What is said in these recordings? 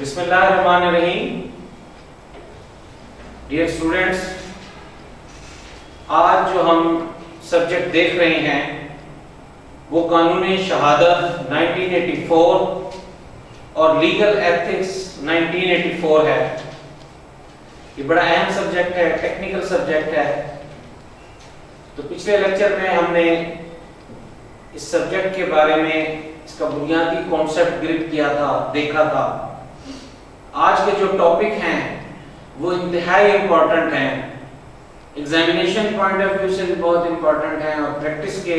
بسم اللہ الرحمن الرحیم. ڈیئر اسٹوڈینٹس، آج جو ہم سبجیکٹ دیکھ رہے ہیں وہ قانون شہادت 1984 اور لیگل ایتھکس 1984 ہے. یہ بڑا اہم سبجیکٹ ہے، ٹیکنیکل سبجیکٹ ہے. تو پچھلے لیکچر میں ہم نے اس سبجیکٹ کے بارے میں اس کا بنیادی کانسیپٹ گرپ کیا تھا، دیکھا تھا. آج کے جو ٹاپک ہیں وہ انتہائی امپورٹنٹ ہیں، ایگزامینیشن پوائنٹ آف ویو سے بھی بہت امپورٹنٹ ہیں اور پریکٹس کے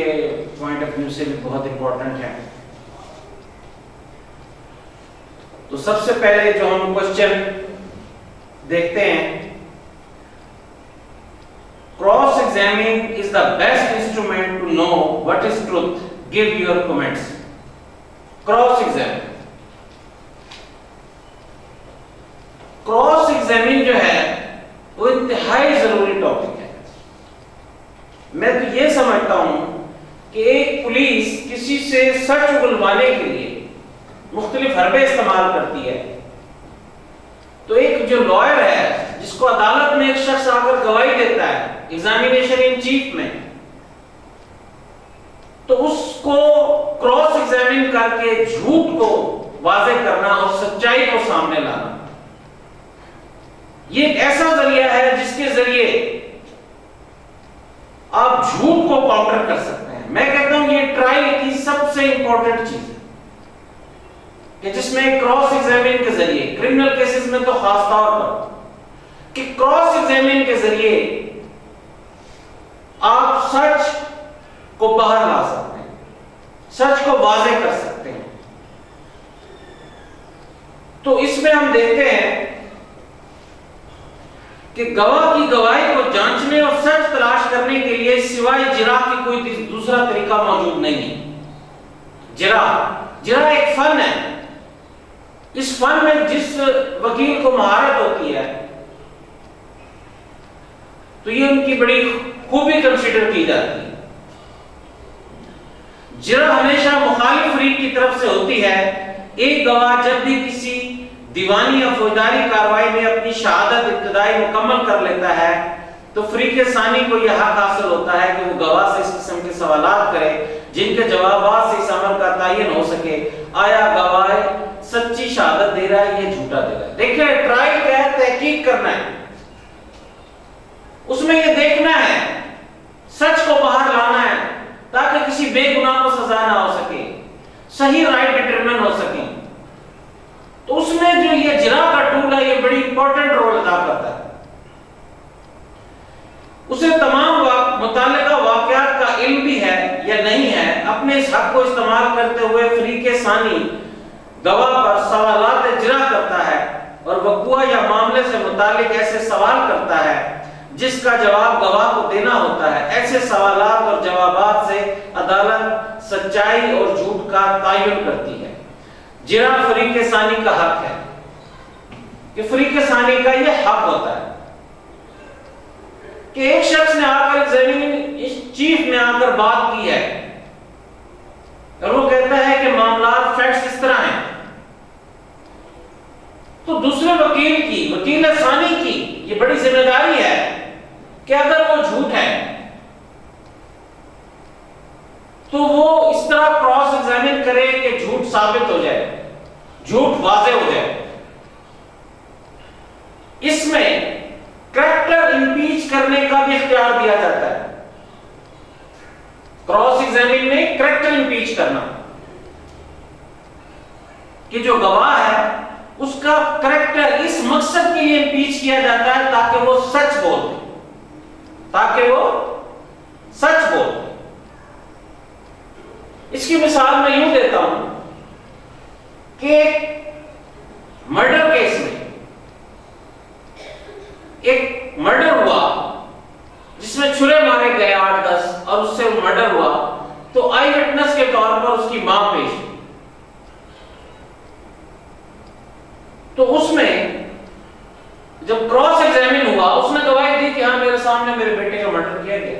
پوائنٹ آف ویو سے بھی بہت امپورٹنٹ ہیں. تو سب سے پہلے جو ہم کوشچن دیکھتے ہیں، cross examining is the best instrument to know what is truth. Give your comments. Cross examine. Cross examine جو ہے وہ انتہائی ضروری ٹاپک ہے. میں تو یہ سمجھتا ہوں کہ ایک پولیس کسی سے سچ اگلوانے کے لیے مختلف حربے استعمال کرتی ہے. تو ایک جو لائر ہے جس کو عدالت میں ایک شخص آ کر گواہی دیتا ہے ایگزامینیشن ان چیف میں، تو اس کو کراس ایگزامن کر کے جھوٹ کو واضح کرنا اور سچائی کو سامنے لانا، یہ ایک ایسا ذریعہ ہے جس کے ذریعے آپ جھوٹ کو کاؤنٹر کر سکتے ہیں. میں کہتا ہوں یہ ٹرائل کی سب سے امپورٹنٹ چیز ہے کہ جس میں کراس ایگزامن کے ذریعے، کرمنل کیسز میں تو خاص طور پر، کہ کراس ایگزامن کے ذریعے آپ سچ کو باہر لا سکتے ہیں، سچ کو واضح کر سکتے ہیں. تو اس میں ہم دیکھتے ہیں کہ گواہ کی گواہی کو جانچنے اور سچ تلاش کرنے کے لیے سوائے جرح کی کوئی دوسرا طریقہ موجود نہیں ہے. جرح ایک فن ہے. اس فن میں جس وکیل کو مہارت ہوتی ہے تو یہ ان کی بڑی خوبی کنسیڈر کی جاتی ہے. جرح ہمیشہ مخالف فریق کی طرف سے ہوتی ہے. ایک گواہ جب بھی کسی دیوانی یا فوجداری کارروائی میں اپنی شہادت ابتدائی مکمل کر لیتا ہے تو فریق ثانی کو یہ حق حاصل ہوتا ہے کہ وہ گواہ سے اس قسم کے سوالات کرے جن کے جوابات سے اس امر کا تعین ہو سکے آیا گواہ سچی شہادت دے رہا ہے یا جھوٹا دے رہا ہے. دیکھیں ٹرائل کیا ہے؟ تحقیق کرنا ہے. اس میں یہ دیکھنا ہے، سچ کو باہر لانا ہے تاکہ کسی بے گناہ کو سزا نہ ہو سکے، صحیح رائٹ ڈٹرمن ہو سکے. تو اس میں جو یہ جرح کا ٹول ہے یہ بڑی امپورٹنٹ رول ادا کرتا ہے. اسے تمام متعلقہ واقعات کا علم بھی ہے یا نہیں ہے، اپنے اس حق کو استعمال کرتے ہوئے فریق ثانی گواہ پر سوالات جرح کرتا ہے اور وقوع یا معاملے سے متعلق ایسے سوال کرتا ہے جس کا جواب گواہ کو دینا ہوتا ہے. ایسے سوالات اور جوابات سے عدالت سچائی اور جھوٹ کا تعین کرتی ہے. جرح فریق ثانی کا حق ہے کہ فریق ثانی کا یہ حق ہوتا ہے کہ ایک شخص نے آ کر ایگزامیننگ چیف میں آ کر بات کی ہے اور وہ کہتا ہے کہ معاملات فیکٹس اس طرح ہیں، تو دوسرے وکیل کی، وکیل ثانی کی یہ بڑی ذمہ داری ہے کہ اگر وہ جھوٹ ہے تو وہ اس طرح کراس ایگزامن کرے کہ جھوٹ ثابت ہو جائے، جھوٹ واضح ہو جائے. اس میں کریکٹر امپیچ کرنے کا بھی اختیار دیا جاتا ہے. کراس ایگزامن میں کریکٹر امپیچ کرنا کہ جو گواہ ہے اس کا کریکٹر اس مقصد کے لیے امپیچ کیا جاتا ہے تاکہ وہ سچ بول دے، تاکہ وہ سچ بول دے. اس کی مثال میں یوں دیتا ہوں کہ مرڈر کیس میں ایک مرڈر ہوا جس میں چھرے مارے گئے 8-10 اور اس سے مرڈر ہوا، تو آئی وٹنس کے طور پر اس کی ماں پیش ہوئی. تو اس میں جب کراس ایگزامن ہوا اس نے گواہی دی کہ ہاں میرے سامنے میرے بیٹے کا مرڈر کیا گیا.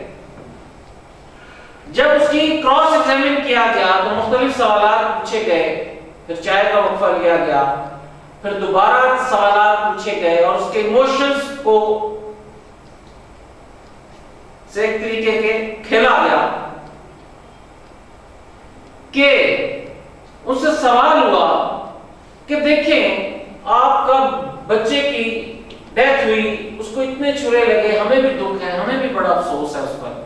جب اس کی کراس ایگزامن کیا گیا تو مختلف سوالات پوچھے گئے، پھر چائے کا وقفہ لیا گیا پھر دوبارہ سوالات پوچھے گئے اور اس کے ایموشنز کو سے ایک طریقے کے کھیلا گیا کہ اس سے سوال ہوا کہ دیکھیں آپ کا بچے کی ڈیتھ ہوئی، اس کو اتنے چھرے لگے، ہمیں بھی دکھ ہے، ہمیں بھی بڑا افسوس ہے اس پر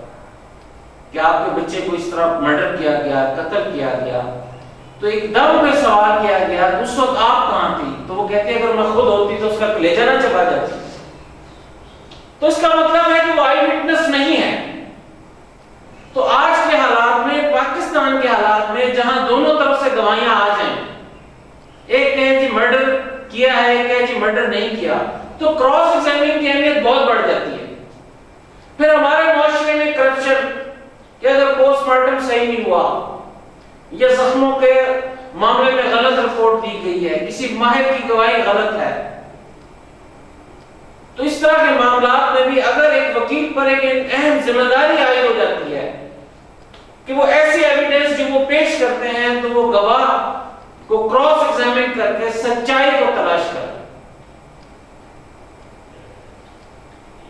کہ آپ کے بچے کو اس طرح مرڈر کیا گیا، قتل کیا گیا۔ تو ایک دم پہ سوال کیا گیا اس وقت آپ کہاں تھی؟ تو وہ کہتے ہیں اگر میں خود ہوتی تو اس کا کلیجہ نہ چبا جاتی۔ تو اس کا مطلب ہے کہ وہ آئی وٹنس نہیں ہے۔ تو آج کے حالات میں، پاکستان کے حالات میں، جہاں دونوں طرف سے گواہیاں آ جائیں، ایک کہے جی مرڈر کیا ہے، ایک کہے جی مرڈر نہیں کیا، تو کراس ایگزامنگ کی اہمیت بہت بڑھ جاتی ہے۔ پھر ہمارے معاشرے میں کرپشن کہ اگر پوسٹ مارٹم صحیح نہیں ہوا یا زخموں کے معاملے میں غلط رپورٹ دی گئی ہے، کسی ماہر کی گواہی غلط ہے، تو اس طرح کے معاملات میں بھی اگر ایک وکیل پر ایک اہم ذمہ داری عائد ہو جاتی ہے کہ وہ ایسی ایویڈنس جو وہ پیش کرتے ہیں تو وہ گواہ کو کراس ایگزامن کر کے سچائی کو تلاش کریں۔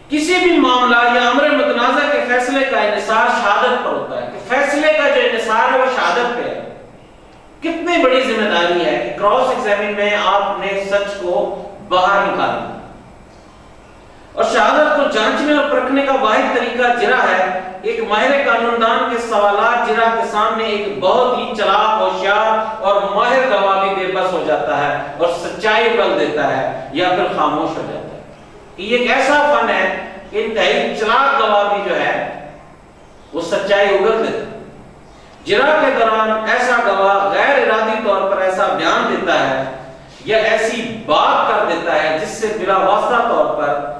کسی بھی معاملہ یا امر متنازع کے فیصلے کا انحصار شہادت پر ہوتا ہے کہ فیصلے کا جو انحصار ہے وہ شہادت پہ ہے۔ کتنی بڑی ذمہ داری ہے کہ کراس ایگزامن میں آپ نے سچ کو باہر نکالنا، اور شہادت کو جانچنے اور پرکھنے کا واحد طریقہ جرا ہے۔ ایک ماہر قانون دان کے سوالات جرا کے سامنے ایک بہت ہی چلاک، ہوشیار اور ماہر گواہ بھی بے بس ہو جاتا ہے اور سچائی اگل دیتا ہے یا پھر خاموش ہو جاتا ہے۔ یہ ایک ایسا فن ہے کہ انتہائی چلاک گواہ بھی جو ہے وہ سچائی اگل دیتا ہے۔ جرا کے دوران ایسا گواہ غیر ارادی طور پر ایسا بیان دیتا ہے یا ایسی بات کر دیتا ہے جس سے بلا واسطہ طور پر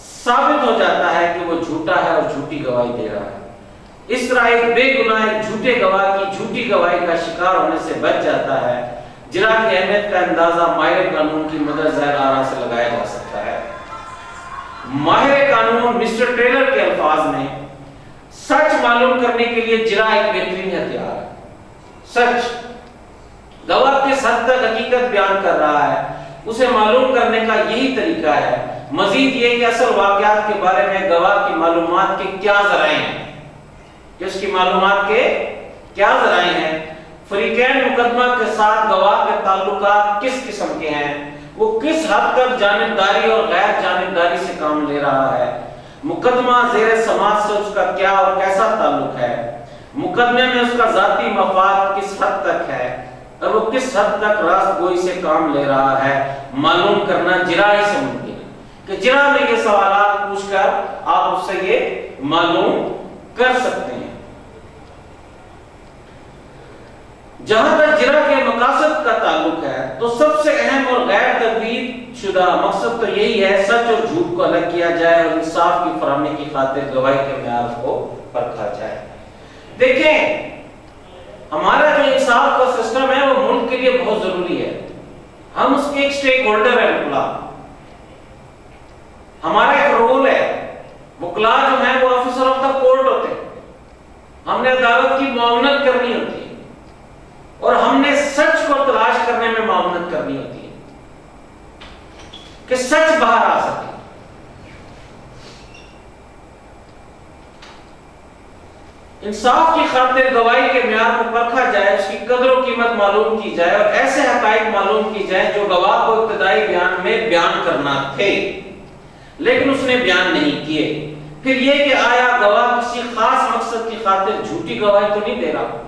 ثابت ہو جاتا ہے کہ وہ جھوٹا ہے اور جھوٹی گواہی دے رہا ہے۔ اس طرح ایک بے گناہ ایک جھوٹے گواہ کی جھوٹی گواہی کا شکار ہونے سے بچ جاتا ہے۔ جرا کی اہمیت کا اندازہ ماہر قانون کی مدد ذیل آراء سے لگایا جا سکتا ہے۔ ماہر قانون مسٹر ٹیلر کے الفاظ میں سچ معلوم کرنے کے لیے جرا ایک بہترین ہتھیار ہے۔ سچ گواہ کس حد تک حقیقت بیان کر رہا ہے اسے معلوم کرنے کا یہی طریقہ ہے۔ مزید یہ کہ اصل واقعات کے بارے میں گواہ کی معلومات کے کیا ذرائع ہیں، کہ اس کی معلومات کے کیا ذرائع ہیں، فریقین مقدمہ کے ساتھ گواہ کے تعلقات کس قسم کے ہیں، وہ کس حد تک جانبداری اور غیر جانبداری سے کام لے رہا ہے، مقدمہ زیر سماعت سے اس کا کیا اور کیسا تعلق ہے، مقدمے میں اس کا ذاتی مفاد کس حد تک ہے اور وہ کس حد تک راست گوئی سے کام لے رہا ہے، معلوم کرنا جرا ہی سے ممکن ہے کہ جرا میں یہ سوالات پوچھ کر آپ اس سے یہ معلوم کر سکتے ہیں۔ جہاں تک جرا کے مقاصد کا تعلق ہے تو سب سے اہم اور غیر تردید شدہ مقصد تو یہی ہے سچ اور جھوٹ کو الگ کیا جائے اور انصاف کی فراہمی کی خاطر گواہی کے معیار کو پرکھا جائے۔ دیکھیں ہمارا جو انصاف کا سسٹم ہے وہ ملک کے لیے بہت ضروری ہے۔ ہم اس کے ایک سٹیک ہولڈر ہیں، وکلا۔ ہمارا ایک رول ہے، وکلا جو ہیں وہ آفیسر آف دا کورٹ ہوتے ہیں، ہم نے عدالت کی معاونت کرنی ہوتی ہے اور ہم نے سچ کو تلاش کرنے میں معاونت کرنی ہوتی ہے کہ سچ باہر آ سکے۔ انصاف کی خاطر گواہی کے معیار کو پرکھا جائے، اس کی قدر و قیمت معلوم کی جائے اور ایسے حقائق معلوم کی جائیں جو گواہ کو ابتدائی بیان میں بیان کرنا تھے لیکن اس نے بیان نہیں کیے۔ پھر یہ کہ آیا گواہ کسی خاص مقصد کی خاطر جھوٹی گواہی تو نہیں دے رہا،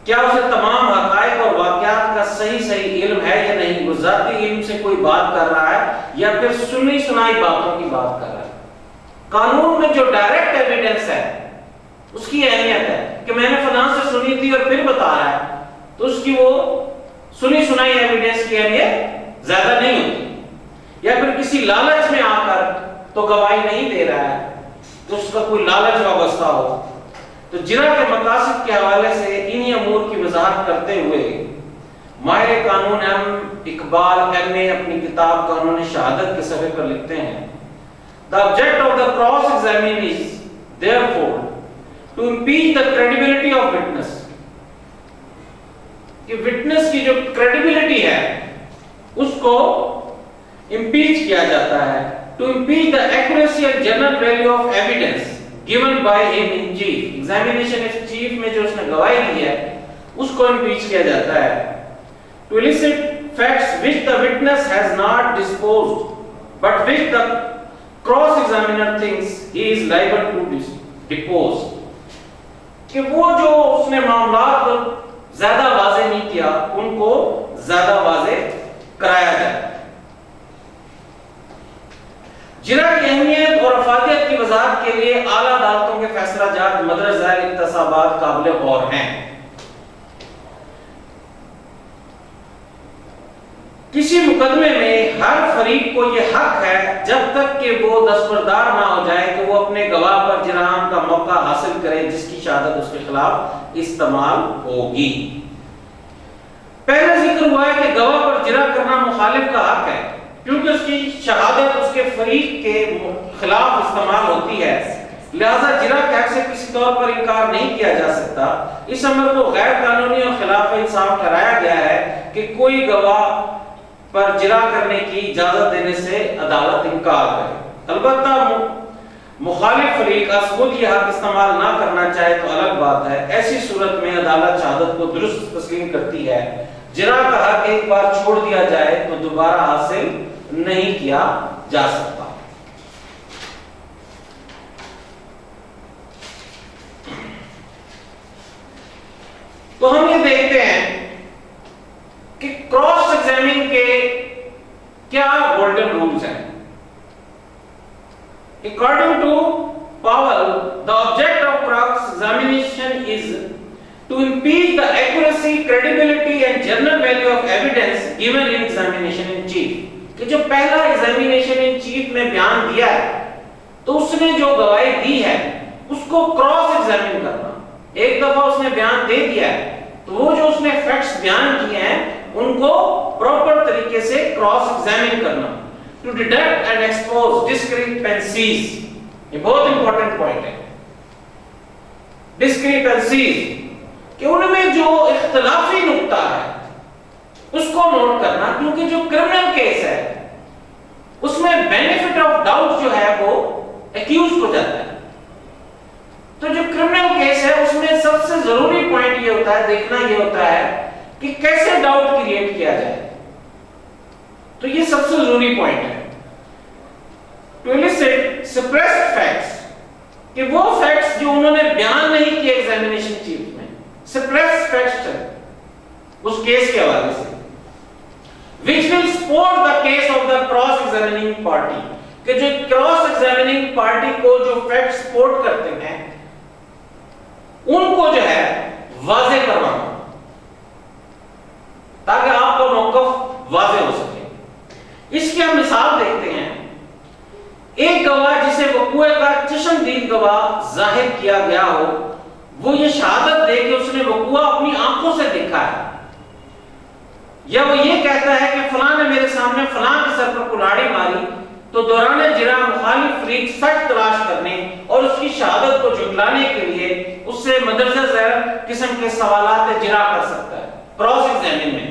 کیا اسے تمام حقائق اور واقعات کا صحیح علم ہے یا نہیں، وہ ذاتی علم سے کوئی بات کر رہا ہے یا پھر سنی سنائی باتوں کی بات کر رہا ہے۔ قانون میں جو ڈائریکٹ ایویڈنس ہے اس کی اہمیت ہے کہ میں نے فلاں سے سنی تھی اور پھر بتا رہا ہے، تو اس کی وہ سنی سنائی ایویڈنس کی اہمیت زیادہ نہیں ہوتی، یا پھر کسی لالچ میں آ کر تو گواہی نہیں دے رہا ہے تو اس کا کوئی لالچ وابستہ ہو۔ تو جرا کے مقاصد کے حوالے سے انہی امور کی وضاحت کرتے ہوئے ماہر قانون اقبال ایم.اے اپنی کتاب قانون شہادت کے صفحے پر لکھتے ہیں The object of the cross examination is therefore to impeach the credibility of witness. کہ witness کی جو credibility ہے اس کو impeach کیا جاتا ہے. To impeach the accuracy and general value of evidence given by him in chief. Examination in chief میں جو اس نے گواہی دی ہے اس کو impeach کیا جاتا ہے. To elicit facts which the witness has not disposed but which the cross examiner thinks he is liable to depose. کہ وہ جو اس نے معاملات زیادہ واضح نہیں کیا ان کو زیادہ واضح کرایا جائے. جرا کی اہمیت اور افادیت کی وضاحت کے لیے اعلیٰ عدالتوں کے فیصلہ جات مدرج ذیل اقتصابات قابل غور ہیں. کسی مقدمے میں ہر فریق کو یہ حق ہے جب تک کہ وہ دستبردار نہ ہو جائے کہ وہ اپنے گواہ پر جرائم کا موقع حاصل کرے جس کی شہادت اس کے خلاف استعمال ہوگی. پہلے ذکر ہوا ہے کہ گواہ پر جرا کرنا مخالف کا حق ہے کیونکہ اس کی شہادت اس کے فریق کے خلاف استعمال ہوتی ہے، لہذا جرا کے حق سے کسی طور پر انکار نہیں کیا جا سکتا. اس امر کو غیر قانونی اور خلاف انصاف ٹھہرایا گیا ہے کہ کوئی گواہ پر جرا کرنے کی اجازت دینے سے عدالت انکار کرے. البتہ مخالف فریق از خود یہ حق استعمال نہ کرنا چاہے تو الگ بات ہے. ایسی صورت میں عدالت شہادت کو درست تسلیم کرتی ہے. جرا کا حق ایک بار چھوڑ دیا جائے تو دوبارہ حاصل نہیں کیا جا سکتا. تو ہم یہ دیکھتے ہیں کہ کراس ایگزامنگ کے کیا گولڈن رولز ہیں. According to Powell, the object of cross examination is to impeach the accuracy, credibility and general value of evidence given in examination in chief. کہ جو پہلا examination in chief میں بیان دیا ہے تو اس نے جو گواہی دی ہے اس کو کراس ایگزامن کرنا. ایک دفعہ اس نے بیان دے دیا ہے تو وہ جو اس نے فیکٹس بیان کیے ہیں ان کو پراپر طریقے سے کراس ایگزامن کرنا. To detect and expose discrepancies. یہ بہت امپورٹنٹ پوائنٹ ہے. Discrepancies کہ ان میں جو اختلافی نقطہ ہے اس کو نوٹ کرنا کیونکہ جو کرمنل کیس ہے اس میں بینیفٹ آف ڈاؤٹ جو ہے وہ ایکیوز کو جاتا ہے. تو جو کرمنل کیس ہے اس میں سب سے ضروری پوائنٹ یہ ہوتا ہے، دیکھنا یہ ہوتا ہے کہ کیسے ڈاؤٹ کریٹ کیا جائے. تو یہ سب سے ضروری پوائنٹ ہے. To elicit suppressed facts کہ وہ فیکٹس جو انہوں نے بیان نہیں کیے ایگزامینیشن چیف میں، suppressed facts ہے اس کیس کے حوالے سے، which will support the case of the cross examining party کہ جو cross examining party کو جو فیکٹس سپورٹ کرتے ہیں ان کو جو ہے واضح کروانا تاکہ آپ کا موقف واضح ہو سکے. اس کی ہم مثال دیکھتے ہیں. ایک گواہ جسے وقوع کا چشمدید گواہ ظاہر کیا گیا ہو وہ یہ شہادت دے کہ اس نے وقوع اپنی آنکھوں سے دیکھا ہے، یا وہ یہ کہتا ہے کہ فلاں نے میرے سامنے فلاں کے سر پر کلاڑی ماری، تو دوران جرا مخالف فریق سچ تلاش کرنے اور اس کی شہادت کو جھٹلانے کے لیے اس سے مندرجہ ذیل قسم کے سوالات جرا کر سکتا ہے. کراس ایگزامن میں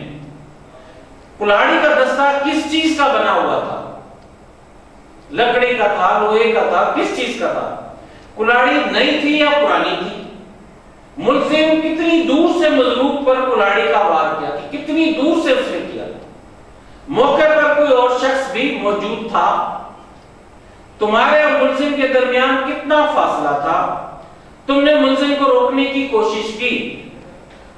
کلاڑی کا دستہ کس چیز کا بنا ہوا تھا؟ لکڑی کا تھا، لوہے کا تھا، کس چیز کا تھا؟ کلاڑی نئی تھی یا پرانی تھی؟ ملزم کتنی دور سے مظلوم پر کلاڑی کا وار کیا کہ کتنی دور سے اس نے کیا؟ موقع پر کوئی اور شخص بھی موجود تھا؟ تمہارے اور ملزم کے درمیان کتنا فاصلہ تھا؟ تم نے ملزم کو روکنے کی کوشش کی؟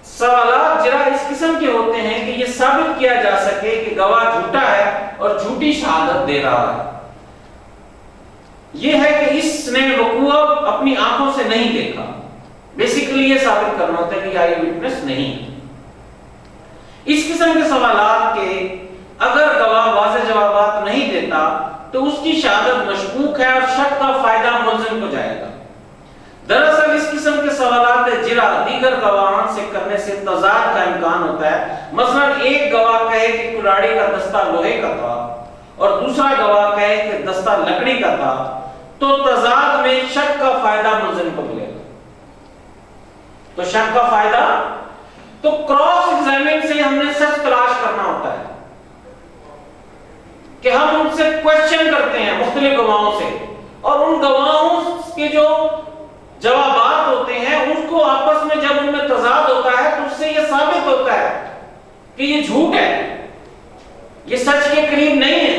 سوالات جرا اس قسم کے ہوتے ہیں کہ یہ ثابت کیا جا سکے کہ گواہ جھوٹا ہے اور جھوٹی شہادت دے رہا ہے. یہ ہے کہ اس نے وقوع اپنی آنکھوں سے نہیں دیکھا. بیسیکلی یہ ثابت کرنا ہوتا ہے کہ یہ آئی وٹنس نہیں. اس قسم کے سوالات کے اگر گواہ واضح جوابات نہیں دیتا تو اس کی شہادت مشکوک ہے اور شک کا فائدہ ملزم کو جائے گا. دراصل اس قسم کے سوالات جرا دیگر گواہان سے کرنے سے تضاد کا امکان ہوتا ہے. مثلا ایک گواہ کہے کہ کلاڑی کا دستہ لوہے کا تھا اور دوسرا گواہ کہے کہ دستہ لکڑی کا تھا تو تضاد میں شک کا فائدہ ملزم کو ملے گا. تو شک کا فائدہ تو کراس ایگزامن سے ہم نے سچ تلاش کرنا ہوتا ہے. کہ ہم ان سے کوشچن کرتے ہیں مختلف گواہوں سے، اور ان گواہوں کے جو جوابات ہوتے ہیں ان کو آپس میں جب ان میں تضاد ہوتا ہے تو اس سے یہ ثابت ہوتا ہے کہ یہ جھوٹ ہے، یہ سچ کے قریب نہیں ہے۔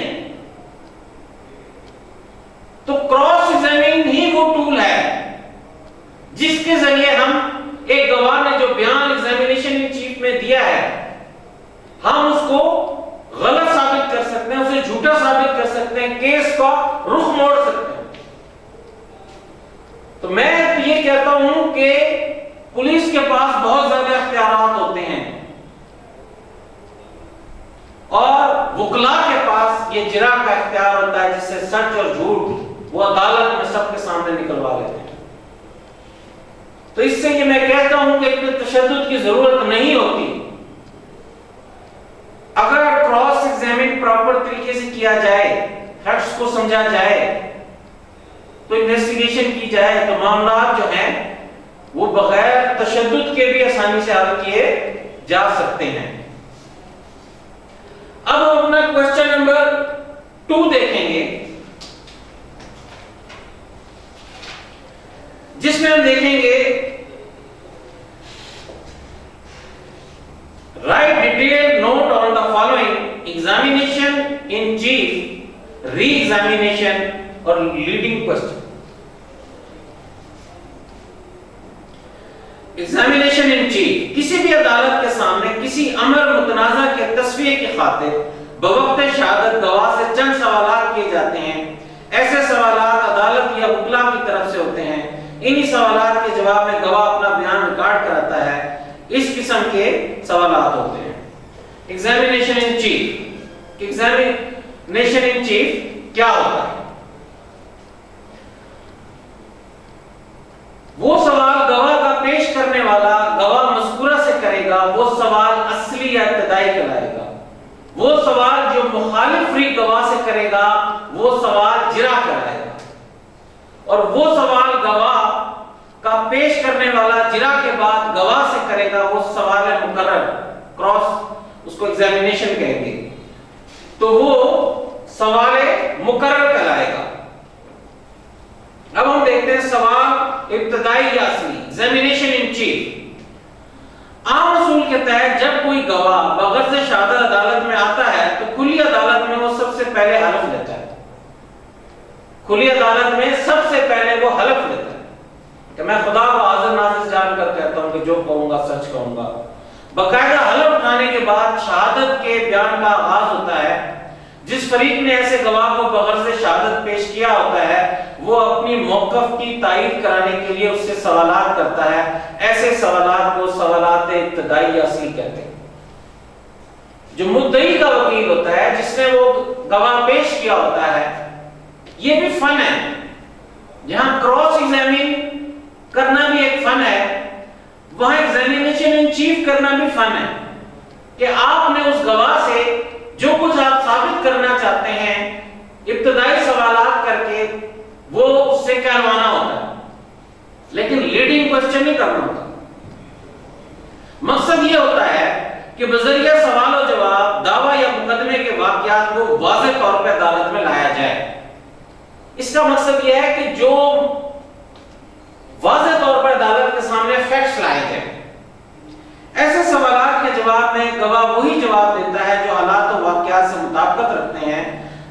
تو کراس ایگزامنگ ہی وہ ٹول ہے جس کے ذریعے ہم ایک گواہ نے جو بیان ایگزامینیشن ان چیف میں دیا ہے ہم اس کو غلط ثابت کر سکتے ہیں، اسے جھوٹا ثابت کر سکتے ہیں، کیس کا رخ موڑ سکتے ہیں۔ تو میں یہ کہتا ہوں کہ پولیس کے پاس بہت زیادہ اختیارات ہوتے ہیں اور وکلاء کے پاس یہ جرح کا اختیار ہوتا ہے جس سے سچ اور جھوٹ وہ عدالت میں سب کے سامنے نکلوا لیتے ہیں۔ تو اس سے یہ میں کہتا ہوں کہ اتنے تشدد کی ضرورت نہیں ہوتی۔ اگر کراس ایگزامن پراپر طریقے سے کیا جائے، فیکٹس کو سمجھا جائے، تو انویسٹیگیشن کی جائے، تو معاملات جو ہیں وہ بغیر تشدد کے بھی آسانی سے حل کیے جا سکتے ہیں۔ اب ہم اپنا کوسچن نمبر 2 دیکھیں گے، جس میں ہم دیکھیں گے write detailed note on the following: examination in chief, re-examination اور leading question۔ Examination in chief, کسی بھی عدالت کے سامنے کسی امر متنازع کے تسویہ کی خاطر بوقت شہادت گواہ سے چند سوالات کیے جاتے ہیں۔ ایسے سوالات عدالت یا وکلاء کی طرف سے ہوتے ہیں۔ انہی سوالات کے جواب میں گواہ اپنا بیان ریکارڈ کراتا ہے۔ اس قسم کے سوالات ہوتے ہیں۔ Examination in chief, examination in chief کیا ہوتا ہے؟ وہ سوال گواہ کا پیش کرنے والا گواہ مذکورہ سے کرے گا، وہ سوال اصلی یا ابتدائی کہلائے گا۔ وہ سوال جو مخالف فریق گواہ سے کرے گا وہ سوال جرح کہلائے گا، اور وہ سوال گواہ کا پیش کرنے والا جرح کے بعد گواہ سے کرے گا وہ سوال مقرر، کراس، اس کو ایگزامینیشن کہیں گے، تو وہ سوال مقرر کہلائے گا۔ اب ہم دیکھتے ہیں سوال ابتدائی یا اصلی، ایگزامینیشن ان چیف۔ عام اصول کے تحت جب کوئی گواہ بغرض شہادت عدالت میں آتا ہے تو کھلی عدالت میں وہ سب سے پہلے حلف لیتا ہے۔ کھلی عدالت میں سب سے پہلے وہ حلف لیتا ہے کہ میں خدا کو حاضر ناظر جان کر کہتا ہوں کہ جو کہوں گا سچ کہوں گا۔ باقاعدہ حلف اٹھانے کے بعد شہادت کے بیان کا آغاز ہوتا ہے۔ جس فریق نے ایسے گواہ کو بغرض شہادت پیش کیا ہوتا ہے وہ اپنی موقف کی تائید کرانے کے لیے اس سے سوالات کرتا ہے۔ ایسے سوالات کو سوالات ابتدائی یا اصلی کہتے ہیں۔ جو مدعی کا وکیل ہوتا ہے جس نے وہ گواہ پیش کیا ہوتا ہے، یہ بھی فن ہے، جہاں کراس ایگزامن کرنا بھی ایک فن ہے، وہاں ایگزامینیشن ان چیف کرنا بھی فن ہے کہ آپ نے اس گواہ سے جو کچھ آپ ثابت کرنا چاہتے ہیں ابتدائی سوالات کر کے وہ اس سے کہلوانا ہوتا ہے، لیکن لیڈنگ کوسچن نہیں کرنا ہوتا۔ مقصد یہ ہوتا ہے کہ بذریعہ سوال و جواب دعویٰ یا مقدمے کے واقعات کو واضح طور پہ عدالت میں لایا جائے۔ اس کا مقصد یہ ہے کہ جو واضح طور پر عدالت کے سامنے فیکٹس لائے جائیں۔ ایسے سوالات کے جواب میں گواہ وہی جواب دیتا ہے جو حالات و واقعات سے مطابقت رکھتے ہیں،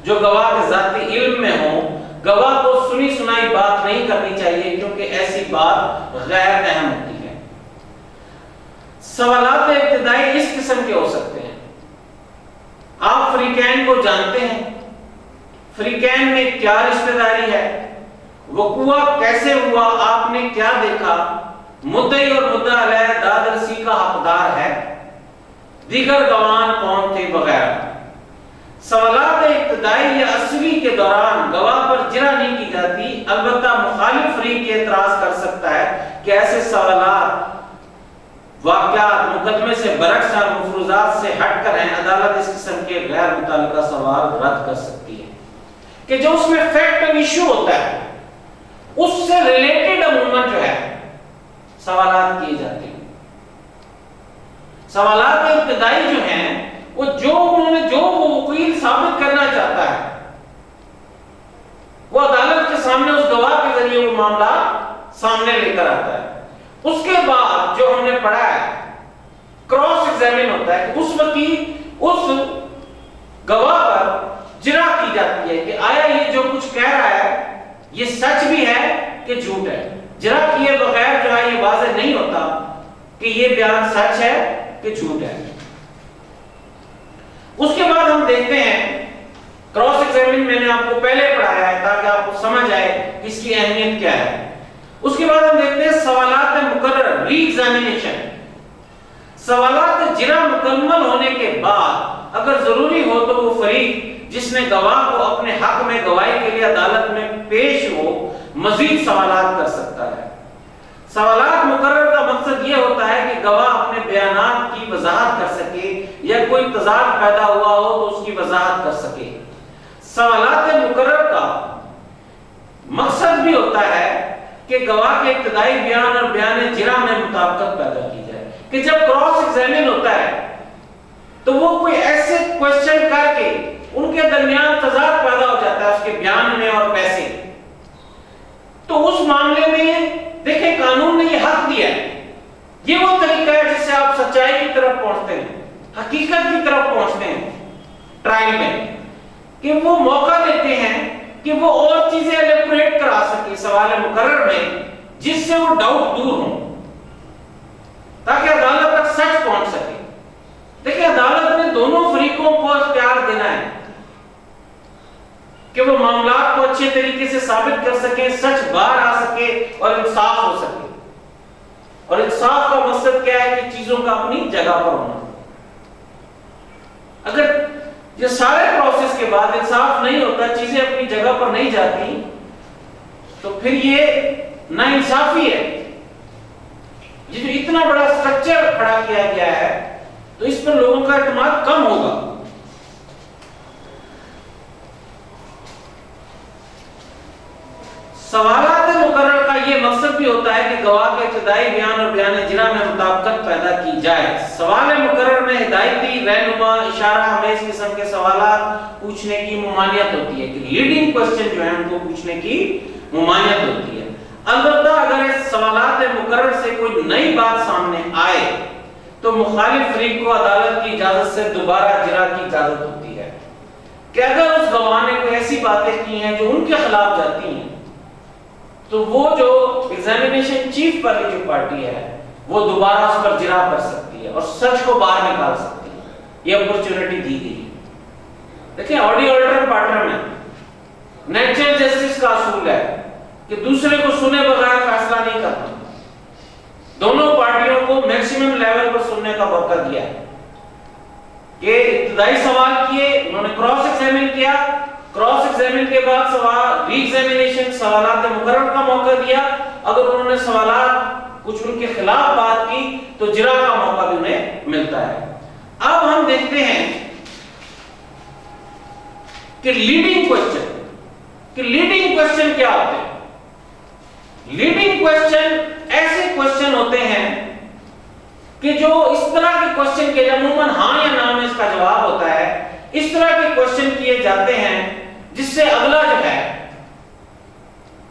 جو گواہ کے ذاتی علم میں ہوں۔ گواہ کو سنی سنائی بات نہیں کرنی چاہیے کیونکہ ایسی بات غیر اہم ہوتی ہے۔ سوالات ابتدائی اس قسم کے ہو سکتے ہیں۔ آپ فریقین کو جانتے ہیں، فریقین میں کیا رشتہ داری ہے، وقوع کیسے ہوا، آپ نے کیا دیکھا، مدعی اور مدعا علیہ داد رسی کا حقدار ہے، دیگر گواہان کون تھے، وغیرہ۔ سوالات ابتدائی یا اصلی کے دوران گواہ پر جرح نہیں کی جاتی، البتہ مخالف فریق یہ اعتراض کر سکتا ہے کہ ایسے سوالات واقعات مقدمے سے برعکس اور مفروضات سے ہٹ کر ہیں۔ عدالت اس قسم کے غیر متعلقہ سوال رد کر سکتی ہے کہ جو اس میں فیکٹ اینڈ ایشو ہوتا ہے اس سے ریلیٹڈ عموماً جو ہے سوالات کیے جاتے ہیں۔ سوالات ابتدائی جو ہیں وہ جو وکیل ثابت کرنا چاہتا ہے معاملہ سامنے لے کر آتا ہے۔ اس کے بعد جو ہم نے پڑھا ہے کراس ایگزامن ہوتا ہے کہ اس وقت اس گواہ پر جرا کی جاتی ہے کہ آیا یہ جو کچھ کہہ رہا ہے یہ سچ بھی ہے کہ جھوٹ ہے۔ جرا کیے بغیر جو ہے یہ واضح نہیں ہوتا کہ یہ بیان سچ ہے کہ جھوٹ ہے۔ اس کے بعد ہم دیکھتے ہیں کراس ایگزامن، میں نے آپ کو پہلے پڑھایا ہے تاکہ آپ کو سمجھ آئے اس کی اہمیت کیا ہے۔ اس کے بعد ہم دیکھتے ہیں سوالات مقرر، ری ایگزامینیشن۔ سوالات جرا مکمل ہونے کے بعد اگر ضروری ہو تو وہ فریق جس نے گواہ کو اپنے حق میں گواہی کے لیے عدالت میں پیش ہو مزید سوالات کر سکتا ہے۔ سوالات مقرر کا مقصد یہ ہوتا ہے کہ گواہ اپنے بیانات کی وضاحت کر سکے یا کوئی تضاد پیدا ہوا ہو تو اس کی وضاحت کر سکے۔ سوالات مقرر کا مقصد بھی ہوتا ہے کہ گواہ کے ابتدائی بیان اور بیان جرا میں مطابقت پیدا کی جائے، کہ جب کراس ایگزامن ہوتا ہے تو وہ کوئی ایسے کوشچن کر کے ان کے درمیان تضاد پیدا ہو جاتا ہے اس کے بیان میں اور پیسے، تو اس معاملے میں دیکھیں قانون نے یہ حق دیا ہے، یہ وہ طریقہ ہے جس سے آپ سچائی کی طرف پہنچتے ہیں، حقیقت کی طرف پہنچتے ہیں ٹرائل میں، کہ وہ موقع دیتے ہیں کہ وہ اور چیزیں الیبوریٹ کرا سکے سوال مقرر میں جس سے وہ ڈاؤٹ دور ہوں تاکہ عدالت تک سچ پہنچ سکے۔ دیکھیں عدالت نے دونوں فریقوں کو اختیار دینا ہے کہ وہ معاملات کو اچھے طریقے سے ثابت کر سکیں، سچ باہر آ سکے اور انصاف ہو سکے۔ اور انصاف کا مقصد کیا ہے کہ چیزوں کا اپنی جگہ پر ہونا۔ اگر یہ سارے پروسیس کے بعد انصاف نہیں ہوتا، چیزیں اپنی جگہ پر نہیں جاتی، تو پھر یہ ناانصافی ہے۔ یہ جو اتنا بڑا سٹرکچر کھڑا کیا گیا ہے تو اس پر لوگوں کا اعتماد کم ہوگا۔ سوالات مقرر کا یہ مقصد بھی ہوتا ہے کہ گواہ کے ابتدائی بیان اور بیان جرا میں مطابقت پیدا کی جائے۔ سوال مقرر میں ہدایتی، رہنما، اشارہ ہمیز قسم کے سوالات پوچھنے کی ممانعت ہوتی ہے، کہ لیڈنگ کوسچن جو ہے ان کو پوچھنے کی ممانعت ہوتی ہے۔ البتہ اگر اس سوالات مقرر سے کوئی نئی بات سامنے آئے تو مخالف فریق کو عدالت کی اجازت سے دوبارہ جرا کی اجازت ہوتی ہے، کہ اگر اس گواہ نے کوئی ایسی باتیں کی ہیں جو ان کے خلاف جاتی ہیں تو وہ جو ایگزامینیشن چیف والی جو پارٹی ہے وہ دوبارہ اس پر جرا کر سکتی ہے اور سچ کو باہر نکال سکتی ہے۔ یہ اپورچونٹی دی گئی ہے۔ دیکھیں آڈی آلٹرم پارٹر میں نیچرل جسٹس کا اصول ہے کہ دوسرے کو سنے بغیر فیصلہ نہیں کرنا، دونوں پارٹیوں کو میکسیمم لیول پر سننے کا موقع دیا ہے، کہ ابتدائی سوال کیے، انہوں نے کراس ایگزامن کیا، کراس ایگزامن کے بعد سوال ری ایگزامینیشن، سوالات مقرر کا موقع دیا، اگر انہوں نے سوالات کچھ ان کے خلاف بات کی تو جرا کا موقع بھی انہیں ملتا ہے۔ اب ہم دیکھتے ہیں کہ لیڈنگ کوسچن، کہ لیڈنگ کوسچن کیا ہوتے ہیں۔ لیڈنگ کوسچن ایسے کوسچن ہوتے ہیں کہ جو اس طرح کے کوسچن کے عموماً ہاں یا نہ میں اس کا جواب ہوتا ہے، اس طرح کے کوسچن کیے جاتے ہیں جس سے اگلا جو ہے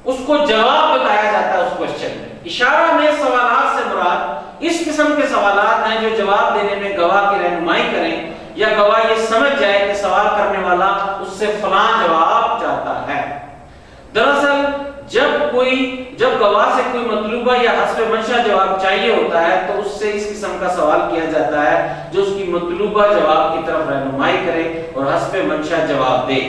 اس کو جواب بتایا جاتا ہے اس کوسچن میں۔ اشارہ میں سوالات سے مراد اس قسم کے سوالات ہیں جو جواب دینے میں گواہ کی رہنمائی کریں یا گواہ یہ سمجھ جائے کہ سوال کرنے والا اس سے فلاں جواب چاہتا ہے۔ دراصل جب گواہ سے کوئی مطلوبہ یا حسب منشا جواب چاہیے ہوتا ہے تو اس سے اس قسم کا سوال کیا جاتا ہے جو اس کی مطلوبہ جواب کی طرف رہنمائی کرے اور حسب منشا جواب دے۔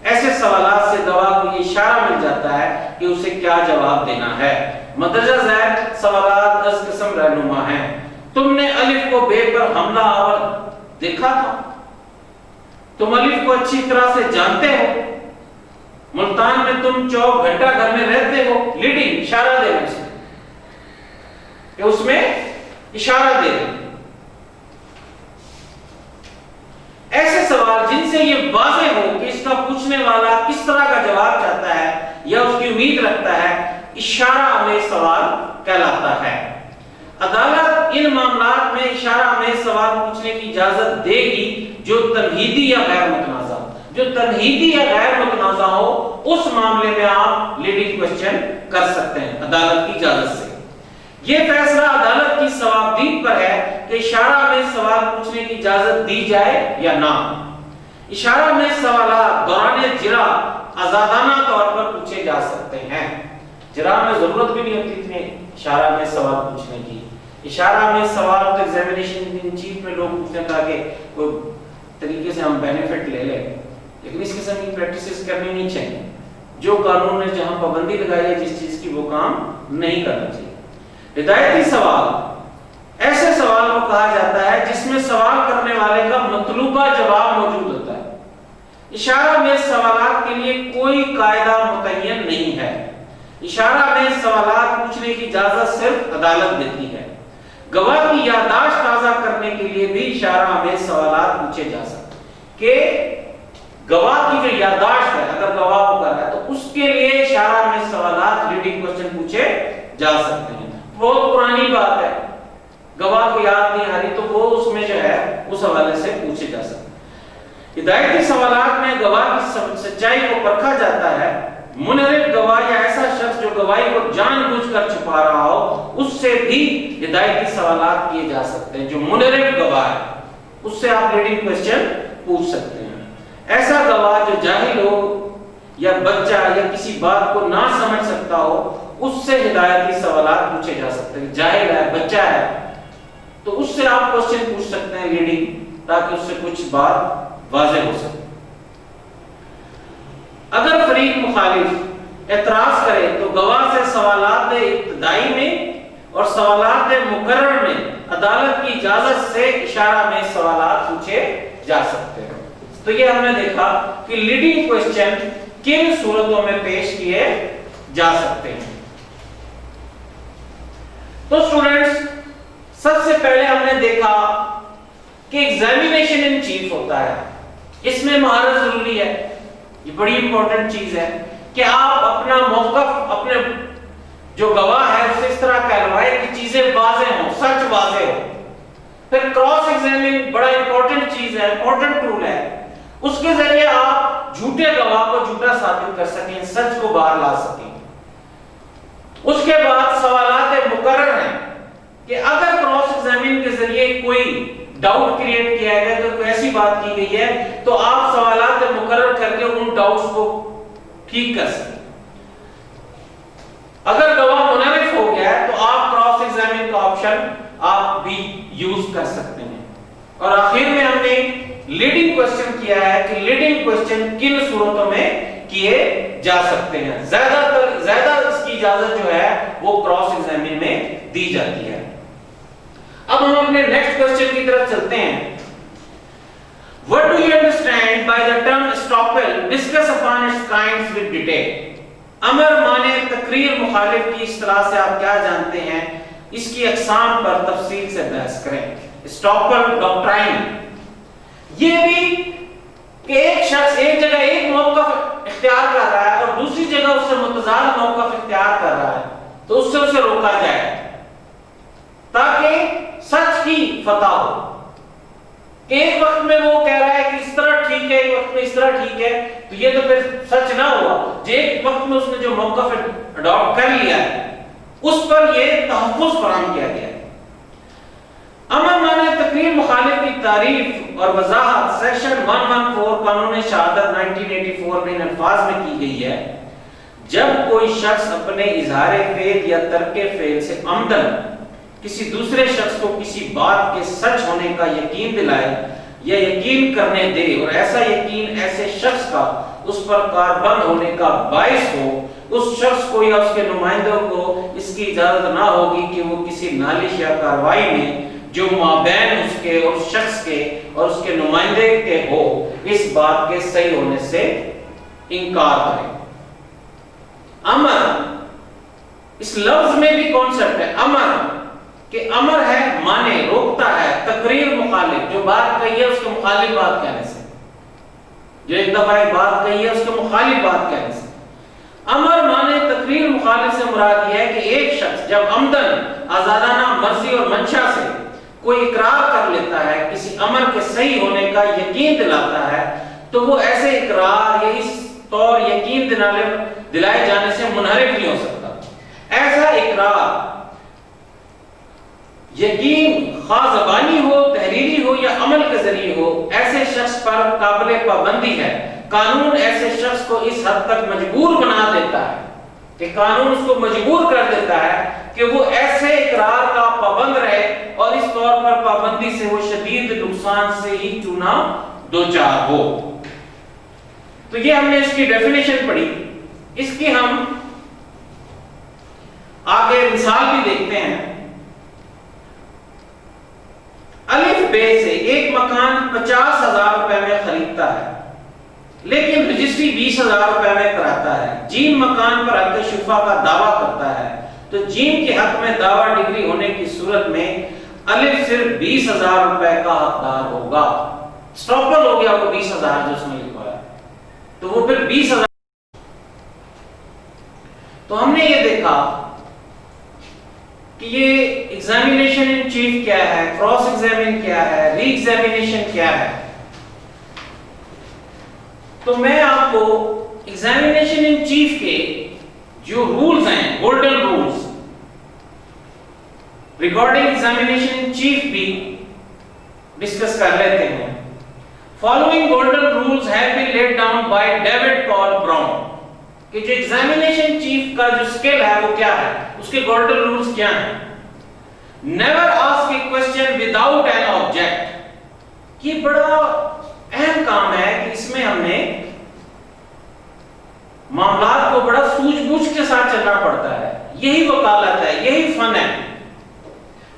ایسے سوالات سے گواہ کو یہ اشارہ مل جاتا ہے کہ اسے کیا جواب دینا ہے۔ مدرجہ ذیل سوالات اس قسم رہنما ہیں۔ تم نے الف کو بے پر حملہ آور دیکھا تھا؟ تم الف کو اچھی طرح سے جانتے ہو؟ ملتان میں تم 24 گھنٹہ گھر میں رہتے ہو؟ لیڈنگ اشارہ دینے سے، کہ اس میں اشارہ دے رہے۔ ایسے سوال جن سے یہ واضح ہو کہ اس کا پوچھنے والا کس طرح کا جواب چاہتا ہے یا اس کی امید رکھتا ہے، اشارہ میں سوال کہلاتا ہے۔ عدالت ان معاملات میں اشارہ میں سوال پوچھنے کی اجازت دے گی جو تمہیدی یا غیر متنازع، جو تنہیدی یا غیر متنازع ہو اس معاملے میں آپ لیڈنگ کوسچن کر سکتے ہیں عدالت کی اجازت سے۔ یہ فیصلہ عدالت کی ثوابدید پر ہے کہ اشارہ میں سوال پوچھنے کی اجازت دی جائے یا نہ۔ اشارہ میں سوالات دوران اجرا آزادانہ طور پر پوچھے جا سکتے ہیں۔ اجرا میں ضرورت بھی نہیں ہوتی اتنے اشارہ میں سوال پوچھنے کی۔ اشارہ میں سوال تو ایگزامینیشن ان چیف میں لوگ پوچھتے ہیں تاکہ کوئی طریقے سے ہم بینیفٹ لے لیں، لیکن اس قسم کی پریکٹسز کرنی نہیں چاہیے۔ جو قانون نے جہاں پابندی لگائی ہے جس چیز کی وہ کام نہیں کرنا چاہیے۔ ہدایتی سوال ایسے سوال کو کہا جاتا ہے جس میں سوال کرنے والے کا مطلوبہ جواب موجود ہوتا ہے۔ اشارہ میں سوالات کے لیے کوئی قاعدہ متعین نہیں ہے۔ اشارہ میں سوالات پوچھنے کی اجازت صرف عدالت دیتی ہے۔ گواہ کی یادداشت تازہ کرنے کے لیے بھی اشارہ میں سوالات پوچھے جا سکتے ہیں کہ گواہ کی جو یادداشت ہے اگر گواہ ہو کر ہے تو اس کے لیے اشارہ میں سوالات لیڈنگ کوسچن پوچھے جا سکتے ہیں۔ بہت پرانی بات ہے، گواہ کو یاد نہیں آ رہی تو وہ اس میں جو ہے اس حوالے سے پوچھے جا سکتے ہیں۔ ہدایتی سوالات میں گواہ کی سچائی کو پرکھا جاتا ہے۔ منحرف گواہ یا ایسا شخص جو گواہی کو جان بوجھ کر چھپا رہا ہو اس سے بھی ہدایتی سوالات کیے جا سکتے ہیں۔ جو منحرف گواہ ہے اس سے آپ لیڈنگ کوسچن پوچھ سکتے ہیں۔ ایسا گواہ جو جاہل ہو یا بچہ یا کسی بات کو نہ سمجھ سکتا ہو اس سے ہدایتی سوالات پوچھے جا سکتے ہیں۔ جاہل ہے، بچہ ہے تو اس سے آپ کوسچن پوچھ سکتے ہیں لیڈنگ، تاکہ اس سے کچھ بات واضح ہو سکے۔ اگر فریق مخالف اعتراض کرے تو گواہ سے سوالات ابتدائی میں اور سوالات مقرر میں عدالت کی اجازت سے اشارہ میں سوالات پوچھے جا سکتے ہیں۔ تو یہ ہم نے دیکھا کہ لیڈنگ کوسچن کن صورتوں میں پیش کیے جا سکتے ہیں۔ تو اسٹوڈنٹس سب سے پہلے ہم نے دیکھا کہ ایگزامینیشن ان چیف ہوتا ہے، اس میں مہارت ضروری ہے۔ یہ بڑی امپورٹنٹ چیز ہے کہ آپ اپنا موقف اپنے جو گواہ ہے اسے اس طرح کہلوائے کہ چیزیں واضح ہوں، سچ واضح ہو۔ پھر کراس ایگزامن بڑا امپورٹنٹ چیز ہے، امپورٹنٹ ٹول ہے، اس کے ذریعے آپ جھوٹے گواہ کو جھوٹا ثابت کر سکیں، سچ کو باہر لا سکیں۔ اس کے بعد سوالات مقرر ہیں کہ اگر کراس ایگزامن کے ذریعے کوئی ڈاؤٹ کریٹ کیا گیا تو کوئی ایسی بات کی گئی ہے تو آپ سوالات مقرر کر کے ان ڈاؤٹس کو ٹھیک کر سکیں۔ اگر گواہ منحرف ہو گیا ہے تو آپ کراس ایگزامن کا آپشن آپ بھی یوز کر سکتے ہیں۔ اور آخر میں ہم نے لیڈنگ کوسچن کیا ہے کہ لیڈنگ کوسچن کن صورتوں میں کیے جا سکتے ہیں۔ زیادہ اس کی اجازت جو ہے وہ کراس ایگزامن میں دی جاتی ہے۔ اب ہم اپنے نیکسٹ کوسچن کی طرف چلتے ہیں۔ What do you understand by the term estoppel? Discuss upon its kinds with detail. امر مانے تقریر مخالف کی اصطلاح سے آپ کیا جانتے ہیں، اس کی اقسام پر تفصیل سے بحث کریں۔ estoppel ڈاکٹرائن، یہ بھی کہ ایک شخص ایک جگہ ایک موقف اختیار کر رہا ہے اور دوسری جگہ اس سے متضاد موقف اختیار کر رہا ہے تو اس سے اسے روکا جائے تاکہ سچ کی فتح ہو۔ کہ ایک وقت میں وہ کہہ رہا ہے کہ اس طرح ٹھیک ہے، ایک وقت میں اس طرح ٹھیک ہے، تو یہ تو پھر سچ نہ ہوا۔ جو ایک وقت میں اس نے جو موقف اڈاپٹ کر لیا ہے اس پر یہ تحفظ فراہم کیا گیا ہے۔ امر مانے تقریر مخالف کی تعریف اور وضاحت سیکشن 114 قانون شہادت 1984 میں ان الفاظ میں کی گئی ہے: جب کوئی شخص اپنے اظہار فعل یا ترک فعل سے عمدن کسی دوسرے شخص کو کسی بات کے سچ ہونے کا یقین دلائے یا یقین کرنے دے اور ایسا یقین ایسے شخص کا اس پر کاربند ہونے کا باعث ہو، اس شخص کو یا اس کے نمائندوں کو اس کی اجازت نہ ہوگی کہ وہ کسی نالش یا کارروائی میں جو مابین اس کے اور اس شخص کے اور اس کے نمائندے کے ہو اس بات کے صحیح ہونے سے انکار کرے۔ امر، اس لفظ میں بھی کانسیپٹ ہے امر کہ امر ہے مانے روکتا ہے، تقریر مخالف جو بات کہی ہے اس کے مخالف بات کہنے سے، جو ایک دفعہ ایک بات کہی ہے اس کے مخالف بات کہنے سے۔ امر مانے تقریر مخالف سے مراد یہ ہے کہ ایک شخص جب عمدن آزادانہ مرضی اور منشا سے کوئی اقرار کر لیتا ہے، کسی امر کے صحیح ہونے کا یقین دلاتا ہے، تو وہ ایسے اقرار یا اس طور یقین دلائے جانے سے منحرف نہیں ہو سکتا۔ ایسا اقرار یقین خواہ زبانی ہو، تحریری ہو یا عمل کے ذریعے ہو، ایسے شخص پر قابل پابندی ہے۔ قانون ایسے شخص کو اس حد تک مجبور بنا دیتا ہے کہ قانون اس کو مجبور کر دیتا ہے کہ وہ ایسے اقرار کا پابند رہے اور اس طور پر پابندی سے وہ شدید نقصان سے ہی کیوں نہ دوچار ہو۔ تو یہ ہم نے اس کی ڈیفینیشن پڑھی۔ اس کی ہم آگے مثال بھی دیکھتے ہیں۔ الف بے سے ایک مکان 50,000 روپے میں خریدتا ہے لیکن رجسٹری 20,000 روپے میں کراتا ہے۔ جیم مکان پر حق شفا کا دعویٰ کرتا ہے تو جیم کے حق میں دعویٰ ڈگری ہونے کی صورت میں الف صرف 20,000 روپے کا حقدار ہوگا۔ سٹاپل ہو گیا وہ 20,000 جو اس میں لکھا ہے، تو وہ پھر 20,000۔ تو ہم نے یہ دیکھا کہ یہ ایگزامینیشن ان چیف کیا ہے، کراس ایگزامین کیا ہے، ری ایگزامینیشن کیا ہے۔ تو میں آپ کو ایگزامینیشن ان چیف کے جو رولز ہیں، golden rules regarding examination in chief بھی ڈسکس کر لیتے ہیں۔ Following golden rules have been laid down by David Paul Brown, کہ جو ایگزامینیشن چیف کا جو سکل ہے وہ کیا ہے، اس کے گولڈن رولز کیا ہیں۔ Never ask a question without an object, یہ بڑا اہم کام ہے کہ اس میں ہم نے معاملات کو بڑا سوچ بوجھ کے ساتھ چلنا پڑتا ہے، یہی وکالت ہے، یہی فن ہے۔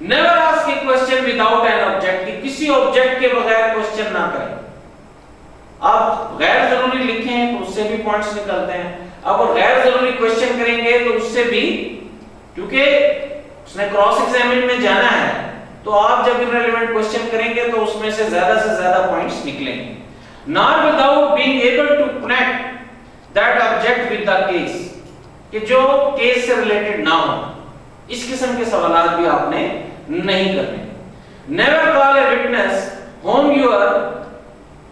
Never ask a question without an object, کہ کسی آبجیکٹ کے بغیر کوسچن نہ کریں۔ آپ غیر ضروری لکھیں تو اس سے بھی پوائنٹس نکلتے ہیں، آپ غیر ضروری کوسچن کریں گے تو اس سے بھی، کیونکہ اس نے کراس ایگزامن میں جانا ہے تو آپ جب irrelevant کوسچن کریں گے تو اس میں سے زیادہ پوائنٹس نکلیں گے۔ Not without being able to connect that object with the case، کہ جو کیس سے ریلیٹڈ نہ ہو، اس قسم کے سوالات بھی آپ نے نہیں کرنے۔ Never call a witness whom your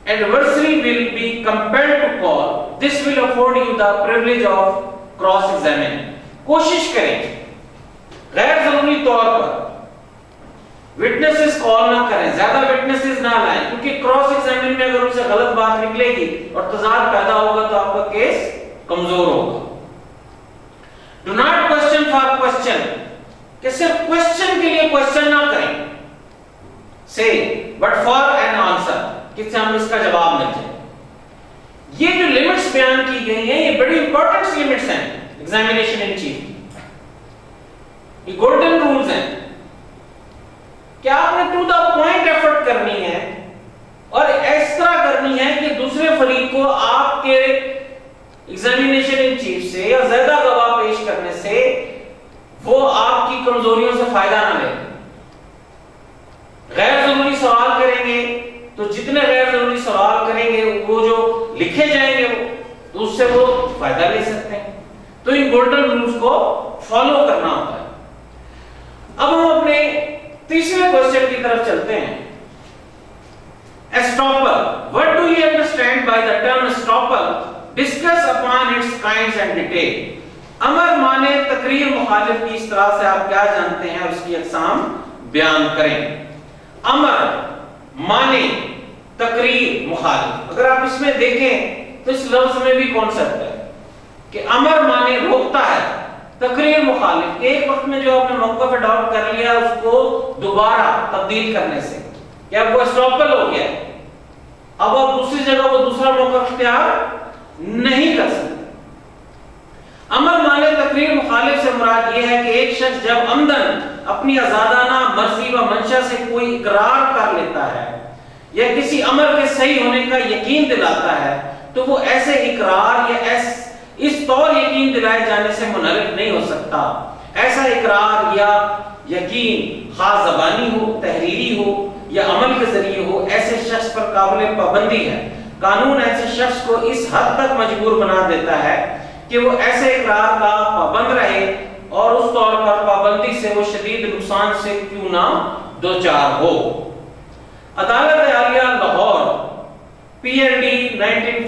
adversary will be compelled to call, this will afford you the privilege of cross examine۔ کوشش کریں غیر ضروری طور پر وٹنسز کال نہ کریں، زیادہ وٹنسز نہ لائیں، کیونکہ کراس ایگزامن میں اگر ان سے غلط بات نکلے گی اور تضاد پیدا ہوگا تو آپ کا کیس کمزور ہوگا۔ Do not question for question, کہ صرف کوسچن کے لیے کوسچن نہ کریں، سے بٹ فار این آنسر، کہ ہم اس کا جواب مل جائے۔ یہ جو لمٹس بیان کی گئی ہیں یہ بڑی امپورٹنٹ لمٹس ہیں ایگزامینیشن ان چیف کی، یہ گولڈن رولز ہیں کہ آپ نے ٹو دا پوائنٹ ایفرٹ کرنی ہے اور اس طرح کرنی ہے کہ دوسرے فریق کو آپ کے ایگزامینیشن ان چیف سے یا زیادہ گواہ پیش کرنے سے وہ آپ کی کمزوریوں سے فائدہ نہ لے۔ غیر ضروری سوال کریں گے تو جتنے غیر ضروری سوال کریں گے وہ جو لکھے جائیں گے تو اس سے وہ فائدہ لے سکتے ہیں۔ تو ان گولڈن رولز کو فالو کرنا ہوتا ہے۔ اب ہم اپنے تیسرے کوسچن کی طرف چلتے ہیں۔ Estoppel, what do you understand by the term estoppel? Discuss upon its kinds and detail۔ امر مانے تقریر مخالف کی اصطلاح سے آپ کیا جانتے ہیں اور اس کی اقسام بیان کریں۔ امر مانے تقریر مخالف، اگر آپ اس میں دیکھیں تو اس لفظ میں بھی کانسیپٹ ہے کہ امر مانے روکتا ہے، تقریر مخالف ایک وقت میں جو آپ نے موقف اڈاپٹ کر لیا اس کو دوبارہ تبدیل کرنے سے یا وہ اسٹاپل ہو گیا، اب آپ دوسری جگہ وہ دوسرا موقف اختیار نہیں کر سکتے۔ امر مانے تقریر مخالف سے مراد یہ ہے کہ ایک شخص جب عمدن اپنی آزادانہ مرضی و منشا سے کوئی اقرار کر لیتا ہے یا کسی امر کے صحیح ہونے کا یقین دلاتا ہے تو وہ ایسے اقرار یا اس طور یقین دلائے جانے سے منحرف نہیں ہو سکتا۔ ایسا اقرار یا یقین خاص زبانی ہو، تحریری ہو یا عمل کے ذریعے ہو، ایسے شخص پر قابل پابندی ہے۔ قانون ایسے شخص کو اس حد تک مجبور بنا دیتا ہے کہ وہ ایسے اقرار کا پابند رہے اور اس طور پر پابندی سے وہ شدید نقصان سے کیوں نہ دوچار ہو۔ عدالت عالیہ لاہور PLD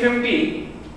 1950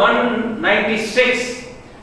196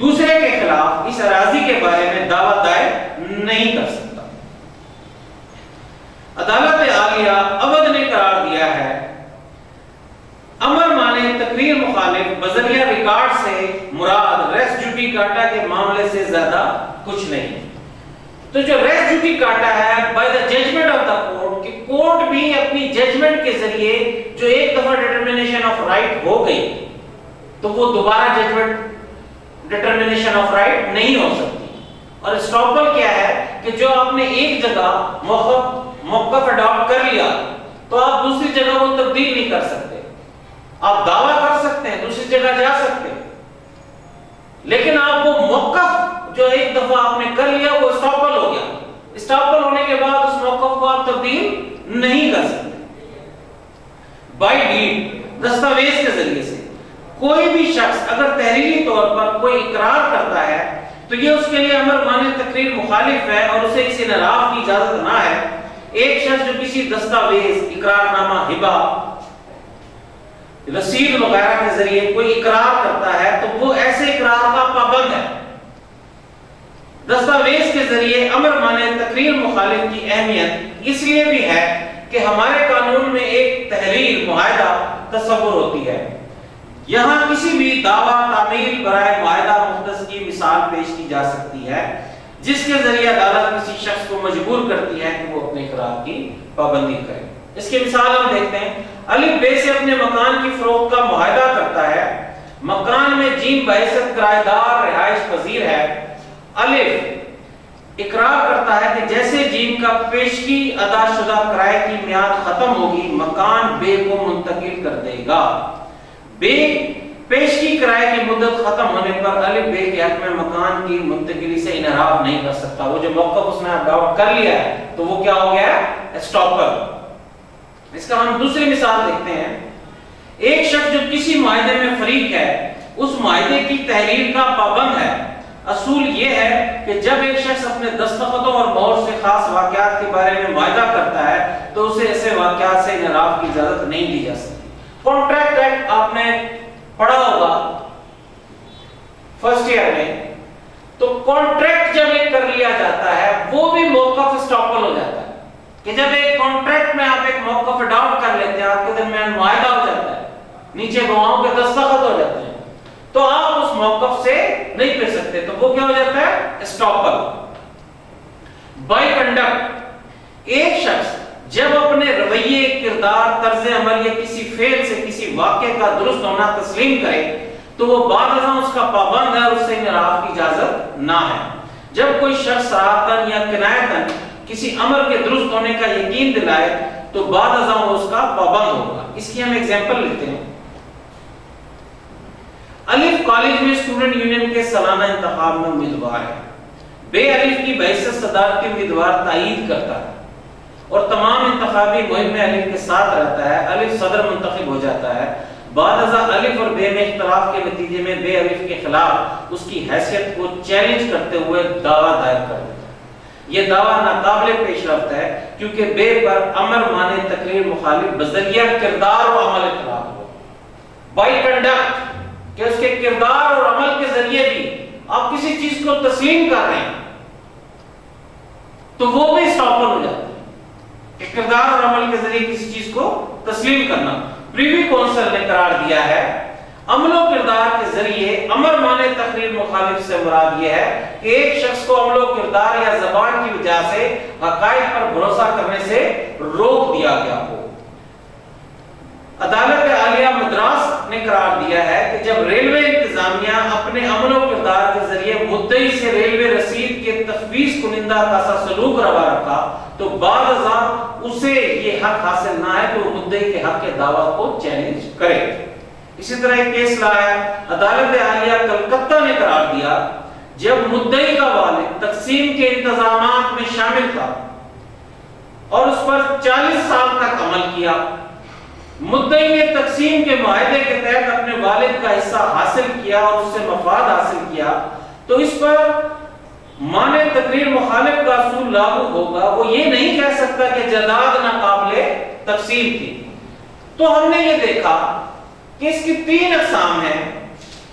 دوسرے کے خلاف اس اراضی کے بارے میں دعویٰ دائر نہیں کر سکتا۔ عدالت عالیہ اودھ نے قرار دیا ہے امر مانے تقریر مخالف بذریعہ ریکارڈ سے مراد ریس جوڈیکاٹا کے معاملے سے زیادہ کچھ نہیں۔ تو جو ریس جوڈیکاٹا ہے by the judgment of the court, کہ کورٹ بھی اپنی ججمنٹ کے ذریعے جو ایک دفعہ ڈٹرمنیشن آف رائٹ ہو گئی تو وہ دوبارہ ججمنٹ ڈٹرمنیشن آف رائٹ نہیں ہو سکتی۔ اور اسٹاپل کیا ہے کہ جو آپ نے ایک جگہ موقف اڈاپٹ کر لیا تو آپ دوسری جگہ وہ تبدیل نہیں کر سکتے۔ آپ دعویٰ کر سکتے ہیں، دوسری جگہ جا سکتے ہیں، لیکن آپ وہ موقف جو ایک دفعہ آپ نے کر لیا وہ اسٹاپل ہو گیا۔ اسٹاپل ہونے کے بعد اس موقف کو آپ تبدیل نہیں کر سکتے۔ بائی ڈیڈ، دستاویز کے ذریعے سے کوئی بھی شخص اگر تحریری طور پر کوئی اقرار کرتا ہے تو یہ اس کے لیے امر مانے تقریر مخالف ہے اور اسے اس انحراف کی اجازت نہ ہے۔ ایک شخص جو کسی دستاویز، اقرار نامہ، ہبہ، رسید وغیرہ کے ذریعے کوئی اقرار کرتا ہے تو وہ ایسے اقرار کا پابند ہے۔ دستاویز کے ذریعے امر مانے تقریر مخالف کی اہمیت اس لیے بھی ہے کہ ہمارے قانون میں ایک تحریر معاہدہ تصور ہوتی ہے۔ یہاں کسی بھی دعویٰ تعمیل برائے معاہدہ مختص کی مثال پیش کی جا سکتی ہے جس کے ذریعے عدالت کسی شخص کو مجبور کرتی ہے کہ وہ اپنے اقرار کی پابندی کرے۔ اس کی مثال ہم دیکھتے ہیں۔ الف بے سے اپنے مکان کی فروخت کا معاہدہ کرتا ہے۔ مکان میں جیم بحیثیت کرایہ دار رہائش پذیر ہے۔ الف اقرار کرتا ہے کہ جیسے جیم کا پیشگی ادا شدہ کرائے کی میعاد ختم ہوگی مکان بے کو منتقل کر دے گا۔ بے پیشگی کرائے کی مدت ختم ہونے پر الف بے کے حق میں مکان کی منتقلی سے انحراف نہیں کر سکتا۔ وہ جو موقف اس نے اڈاپٹ کر لیا ہے تو وہ کیا ہو گیا؟ اسٹاپر۔ اس کا ہم دوسری مثال دیکھتے ہیں۔ ایک شخص جو کسی معاہدے میں فریق ہے اس معاہدے کی تحریر کا پابند ہے۔ اصول یہ ہے کہ جب ایک شخص اپنے دستخطوں اور مہر سے خاص واقعات کے بارے میں معاہدہ کرتا ہے تو اسے ایسے واقعات سے انحراف کی اجازت نہیں دی جا سکتی۔ کانٹریکٹ ایکٹ آپ نے پڑھا ہوگا فرسٹ ایئر میں، تو کانٹریکٹ جب ایک کر لیا جاتا ہے وہ بھی موقف اسٹاپل ہو جاتا ہے کہ جب ایک کانٹریکٹ میں آپ ایک موقف اڈاپٹ کر لیتے ہیں، آپ کے درمیان معاہدہ ہو جاتا ہے، نیچے گواہوں کے دستخط ہو جاتے ہیں، تو آپ اس موقف سے نہیں پھر سکتے، تو وہ کیا ہو جاتا ہے؟ اسٹاپل۔ بائی کنڈکٹ، ایک شخص جب اپنے رویے، کردار، طرز عمل یا کسی فعل سے کسی واقعے کا درست ہونا تسلیم کرے تو وہ بعد ازاں اس کا پابند ہے اور اس سے انحراف کی اجازت نہ ہے۔ جب کوئی شخص صراحتاً یا کنایتاً کسی امر کے درست ہونے کا یقین دلائے تو بعد ازاں وہ اس کا پابند ہوگا۔ اس کی ہم ایگزامپل لیتے ہیں۔ الف کالج میں اسٹوڈنٹ یونین کے سالانہ انتخاب میں امیدوار ہے۔ بے الف کی بحیثیت صدارتی امیدوار تائید کرتا ہے اور تمام انتخابی مہم میں الف کے ساتھ رہتا ہے۔ الف صدر منتخب ہو جاتا ہے۔ بعد ازاں الف اور بے میں اختلاف کے نتیجے میں بے الف کے خلاف اس کی حیثیت کو چیلنج کرتے ہوئے دعویٰ دائر کر دیتا ہے۔ یہ دعویٰ ناقابل پیش رفت ہے کیونکہ بے پر امر مانے تقریر مخالف بذریعہ کردار و عمل اختلاف ہو۔ بائی کنڈکٹ، کہ اس کے کردار اور عمل کے ذریعے بھی آپ کسی چیز کو تسلیم کر رہے ہیں تو وہ بھی اسٹاپل ہو جاتا ہے کہ کردار اور عمل کے ذریعے کسی چیز کو تسلیم کرنا۔ پریوی کونسل نے قرار دیا ہے عمل و کردار کے ذریعے امر مانے تقریر مخالف سے مراد یہ ہے کہ ایک شخص کو عمل و کردار یا زبان کی وجہ سے حقائق پر بھروسہ کرنے سے روک دیا گیا ہو۔ عدالت عالیہ مدراس نے قرار دیا ہے کہ جب ریلوے انتظامیہ اپنے عمل و کردار کے ذریعے مدعی سے ریلوے رسید کے تفویض کنندہ کا سا سلوک روا رکھا تو بعد ازاں اسے یہ حق حاصل نہ ہے کہ وہ مدعی کے حق کے دعویٰ کو چیلنج کرے۔ اسی طرح ایک کیس لایا عدالت عالیہ کلکتہ نے قرار دیا جب مدعی کا والد تقسیم کے انتظامات میں شامل تھا اور اس پر 40 سال تک عمل کیا، مدعی نے تقسیم کے معاہدے کے تحت اپنے والد کا حصہ حاصل کیا اور اس سے مفاد حاصل کیا، تو اس پر مانے تقریر مخالف کا اصول لاگو ہوگا۔ وہ یہ نہیں کہہ سکتا کہ جائیداد ناقابل تقسیم تھی۔ تو ہم نے یہ دیکھا کہ اس کی 3 اقسام ہیں۔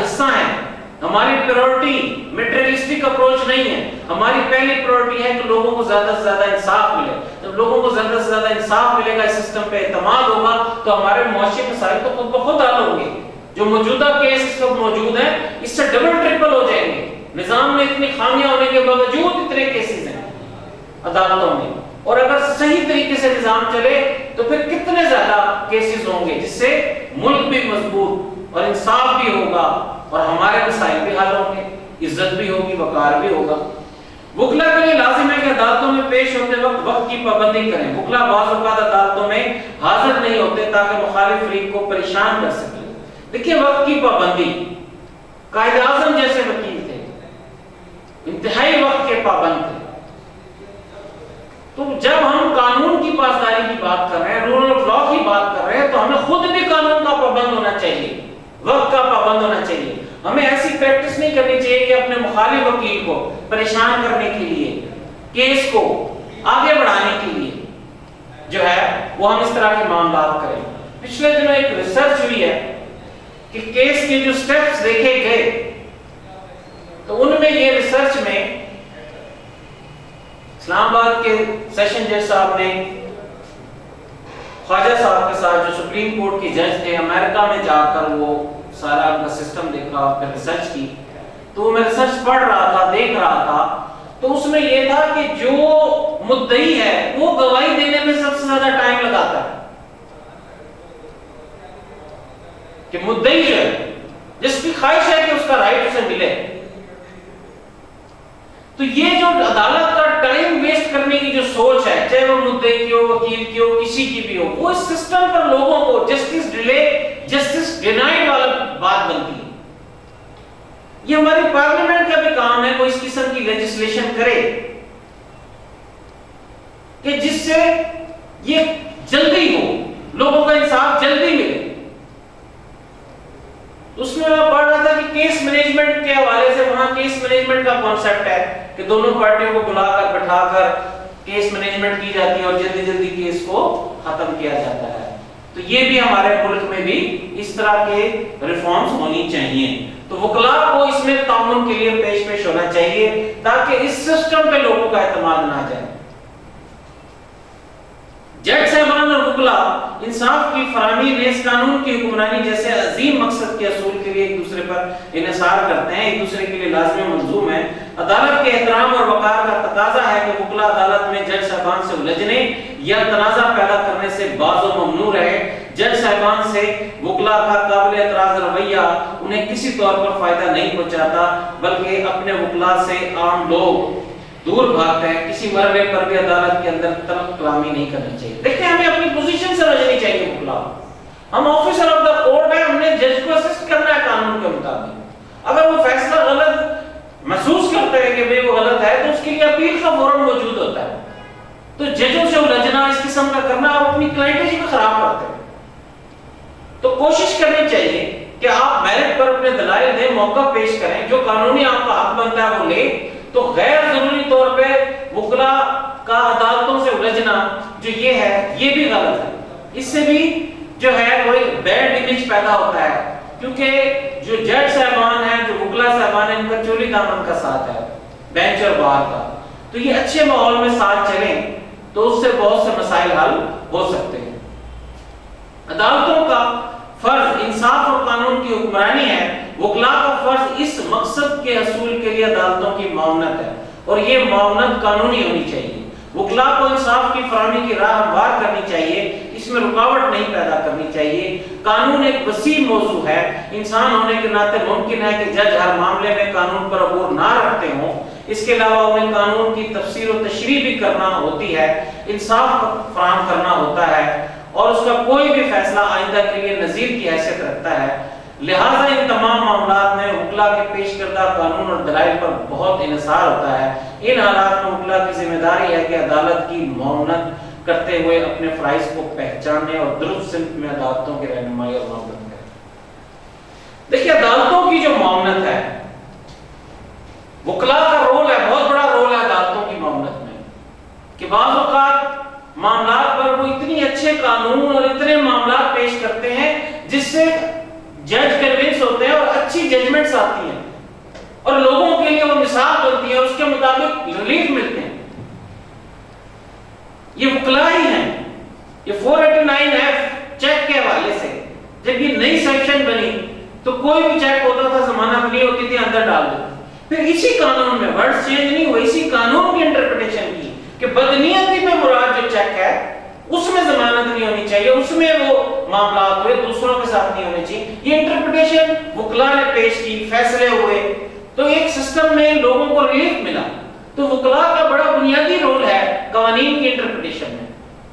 حصہ ہیں. ہماری پریورٹی میٹریلسٹک اپروچ نہیں ہے. ہماری پہلی پریورٹی ہے کہ لوگوں کو زیادہ سے زیادہ انصاف ملے. جب لوگوں کو زیادہ سے زیادہ انصاف ملے گا، اس سسٹم پہ اعتماد ہوگا، تو ہمارے معاشی مسائل تو خود بخود حل ہوں گے. جو موجودہ کیس اس وقت موجود ہیں، اس سے ڈبل ٹرپل ہو جائیں گے. نظام میں اتنی خامیاں ہونے کے باوجود اتنے کیسز ہیں عدالتوں میں، اور اگر صحیح طریقے سے نظام چلے تو پھر کتنے زیادہ کیسز ہوں گے، جس سے ملک بھی مضبوط اور انصاف بھی ہوگا اور ہمارے مسائل بھی حل ہوں گے، عزت بھی ہوگی، وقار بھی ہوگا. وکلا کے لیے لازم ہے کہ عدالتوں میں پیش ہوتے وقت وقت کی پابندی کریں. وکلا بعض اوقات عدالتوں میں حاضر نہیں ہوتے تاکہ مخالف فریق کو پریشان کر سکیں. دیکھیے، وقت کی پابندی، قائد اعظم جیسے وکیل تھے، انتہائی وقت کے پابند تھے. تو جب ہم قانون کی پاسداری کی بات کر رہے ہیں، رول آف لا کی بات کر رہے ہیں، تو ہمیں خود بھی قانون کا پابند ہونا چاہیے، وقت کا پابند ہونا چاہیے. ہمیں ایسی پریکٹس نہیں کرنی چاہیے کہ اپنے مخالف وکیل کو پریشان کرنے کے لیے، کیس کو آگے بڑھانے کے لیے جو ہے وہ ہم اس طرح کے معاملات کریں. پچھلے دنوں ایک ریسرچ ہوئی ہے کہ کیس کے جو سٹیپس دیکھے گئے، تو ان میں یہ ریسرچ میں اسلام آباد کے سیشن جج صاحب نے خواجہ صاحب کے ساتھ، جو سپریم کورٹ کی جج تھے، امریکہ میں جا کر وہ سارا ان کا سسٹم دیکھا اور پھر ریسرچ کی. تو میں ریسرچ پڑھ رہا تھا، دیکھ رہا تھا، تو اس میں یہ تھا کہ جو مدعی ہے وہ گواہی دینے میں سب سے زیادہ ٹائم لگاتا ہے. کہ مدعی جو ہے، جس کی خواہش ہے کہ اس کا رائٹ اسے ملے، تو یہ جو عدالت کا ٹائم ویسٹ کرنے کی جو سوچ ہے، چاہے وہ مدعی کی ہو، وکیل کی ہو، کسی کی بھی ہو، وہ اس سسٹم پر لوگوں کو جسٹس ڈیلے، جسٹس ڈینائڈ والا بات بنتی ہے. یہ ہماری پارلیمنٹ کا بھی کام ہے، کوئی اس قسم کی لیجسلیشن کرے کہ جس سے یہ جلدی ہو، لوگوں کا انصاف جلدی ملے. اس میں میں پڑھ رہا تھا کہ کیس مینجمنٹ کے حوالے سے وہاں کیس مینجمنٹ کا کانسیپٹ ہے کہ دونوں پارٹیوں کو بلا کر بٹھا کر کیس مینجمنٹ کی جاتی ہے اور جلدی جلدی کیس کو ختم کیا جاتا ہے. تو یہ بھی ہمارے ملک میں بھی اس طرح کے ریفارمز ہونی چاہیے. تو وکلاء کو اس میں تعاون کے لیے پیش ہونا چاہیے تاکہ اس سسٹم پہ لوگوں کا اعتماد نہ جائے. جج صاحبان اور وکلاء انصاف کی فراہمی نیز قانون کی حکمرانی جیسے عظیم مقصد کے اصول کے لیے ایک دوسرے پر انحصار کرتے ہیں، ایک دوسرے کے لیے لازمی ملزوم ہیں. عدالت کے احترام اور وقار کا تقاضا ہے کہ وکلاء عدالت میں جج صاحبان سے الجھنے یا تنازع پیدا کرنے سے باز و ممنوع رہے. جج صاحبان سے وکلاء کا قابل اعتراض رویہ انہیں کسی طور پر فائدہ نہیں پہنچاتا، بلکہ اپنے وکلاء سے عام لوگ دور بھاگتے ہیں. کسی مرحلے پر بھی عدالت کے اندر طلب کلامی نہیں کرنی چاہیے. دیکھیں، ہمیں اپنی پوزیشن سمجھنی چاہیے. وکلاء ہم آفیسر آف دا کورٹ ہیں، ہم نے جج کو اسسٹ کرنا ہے قانون کے مطابق. اگر وہ فیصلہ غلط محسوس کرتے ہیں کہ وہ غلط ہے تو اس کے لیے اپیل کا فورم موجود ہوتا ہے. تو ججوں سے الجھنا، اس قسم کا کرنا، آپ اپنی کلائنٹیج کو خراب کرتے ہیں. تو کوشش کرنی چاہیے کہ آپ میرٹ پر اپنے دلائل دیں، موقع پیش کریں، جو قانونی آپ کا حق بنتا ہے وہ لیں. تو غیر ضروری طور پہ وکلاء کا عدالتوں سے الجھنا جو یہ ہے، یہ بھی غلط ہے. اس سے بھی جو ہے وہ ایک بیڈ امیج پیدا ہوتا ہے، کیونکہ جو جج صاحبان ہیں، جو وکلاء صاحبان ہیں، ان کا چولی دامن کا ساتھ ہے بینچ اور بار کا. تو یہ اچھے ماحول میں ساتھ چلیں تو اس سے بہت سے مسائل حل ہو سکتے ہیں. عدالتوں کا فرض انصاف اور قانون کی حکمرانی ہے. وکلاء کا فرض اس مقصد کے حصول کے لیے عدالتوں کی معاونت ہے، اور یہ معاونت قانونی ہونی چاہیے. وکلاء کو انصاف کی فراہمی کی راہ ہموار کرنی چاہیے، اس میں رکاوٹ نہیں پیدا کرنی چاہیے. قانون ایک وسیع موضوع ہے. انسان ہونے کے ناطے ممکن ہے کہ جج ہر معاملے میں قانون پر عبور نہ رکھتے ہوں. اس کے علاوہ انہیں قانون کی تفسیر و تشریح بھی کرنا ہوتی ہے، انصاف فراہم کرنا ہوتا ہے، اور اس کا کوئی بھی فیصلہ آئندہ کے لیے نظیر کی حیثیت رکھتا ہے. لہٰذا ان تمام معاملات میں وکلاء کے پیش کردہ قانون اور دلائل پر بہت انحصار ہوتا ہے. ان حالات میں وکلاء کی ذمہ داری ہے کہ عدالت کی معاونت کرتے ہوئے اپنے فرائض کو پہچانے اور درست سمت میں عدالتوں کی رہنمائی اور معاونت کریں. دیکھیے، عدالتوں کی جو معاونت ہے، وکلاء کا رول ہے، بہت بڑا رول ہے عدالتوں کی معاونت میں، کہ بعض اوقات معاملات پر وہ اتنی اچھے قانون اور اتنے معاملات پیش کرتے ہیں جس سے ججمنٹس آتی ہیں اور لوگوں کے لیے وہ مثال بنتی ہے، اس کے مطابق ریلیف ملتے ہیں. یہ وکلا ہی ہیں. یہ 489F چیک کے حوالے سے جب یہ نئی سیکشن بنی تو کوئی بھی چیک ہوتا تھا ضمانت نہیں ہوتی تھی، اندر ڈال دو. پھر اسی قانون میں ورڈ چینج نہیں ہوئے، اسی قانون کی انٹرپریٹیشن کی کہ بدنیتی میں مراد جو چیک ہے اس میں ضمانت نہیں ہونی چاہیے، اس میں وہ معاملات ہوئے دوسروں کے ساتھ نہیں ہونے چاہیے. یہ انٹرپریٹیشن وکلا نے پیش کی، فیصلے ہوئے تو ایک سسٹم میں لوگوں کو ریلیف ملا. تو وکلا کا بڑا بنیادی رول ہے قوانین کی انٹرپریٹیشن میں.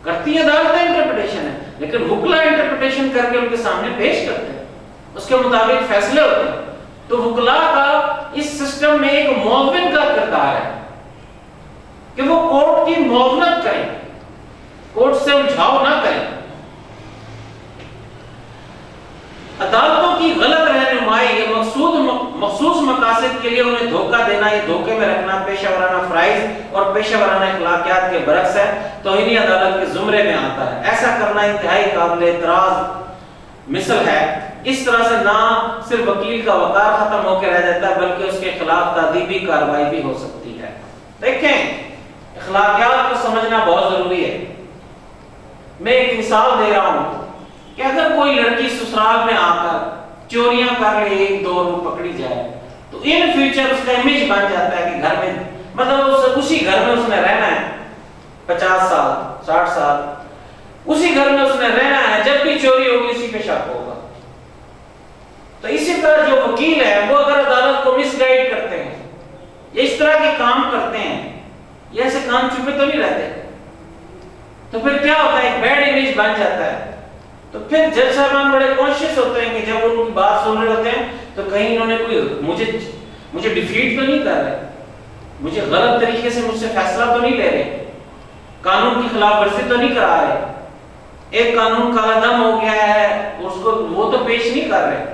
کرتی عدالتیں انٹرپریٹیشن ہے، لیکن وکلا انٹرپریٹیشن کر کے ان کے سامنے پیش کرتے ہیں، اس کے مطابق فیصلے ہوتے ہیں. تو وکلا کا اس سسٹم میں ایک معاون کا کردار ہے کہ وہ کورٹ کی معاونت کریں، کورٹ سے الجھاؤ نہ کریں. عدالتوں کی غلط رہنمائی یا مخصوص مقاصد کے لیے انہیں دھوکہ دینا، یہ دھوکے میں رکھنا پیشہ ورانہ فرائض اور پیشہ ورانہ اخلاقیات کے برعکس ہے، توہین عدالت کے زمرے میں آتا ہے. ایسا کرنا انتہائی قابل اعتراض مثل ہے. اس طرح سے نہ صرف وکیل کا وقار ختم ہو کے رہ جاتا ہے بلکہ اس کے خلاف تادیبی کارروائی بھی ہو سکتی ہے. دیکھیں اخلاقیات کو سمجھنا بہت ضروری ہے. میں ایک مثال دے رہا ہوں کہ اگر کوئی لڑکی سسرال میں آ کر چوریاں کر لے، 1-2 روز پکڑی جائے تو ان فیوچر اس کا امیج بن جاتا ہے کہ گھر میں مطلب اسی گھر میں اس نے رہنا ہے 50 سال 60 سال، اسی گھر میں اس نے رہنا ہے، جب بھی چوری ہوگی اسی پہ شک ہوگا. تو اسی طرح جو وکیل ہے وہ اگر عدالت کو مس گائیڈ کرتے ہیں یا اس طرح کے کام کرتے ہیں، یہ ایسے کام چھپے تو نہیں رہتے، تو پھر کیا ہوتا ہے؟ ایک بیڈ امیج بن جاتا ہے. تو پھر جج صاحبان بڑے کانشیس ہوتے ہیں کہ جب ان کی بات سن رہے ہوتے ہیں تو کہیں انہوں نے کوئی مجھے ڈیفیٹ تو نہیں کر رہے، مجھے غلط طریقے سے مجھ سے فیصلہ تو نہیں لے رہے، قانون کی خلاف ورزی تو نہیں کرا رہے، ایک قانون کالا دم ہو گیا ہے اس کو وہ تو پیش نہیں کر رہے.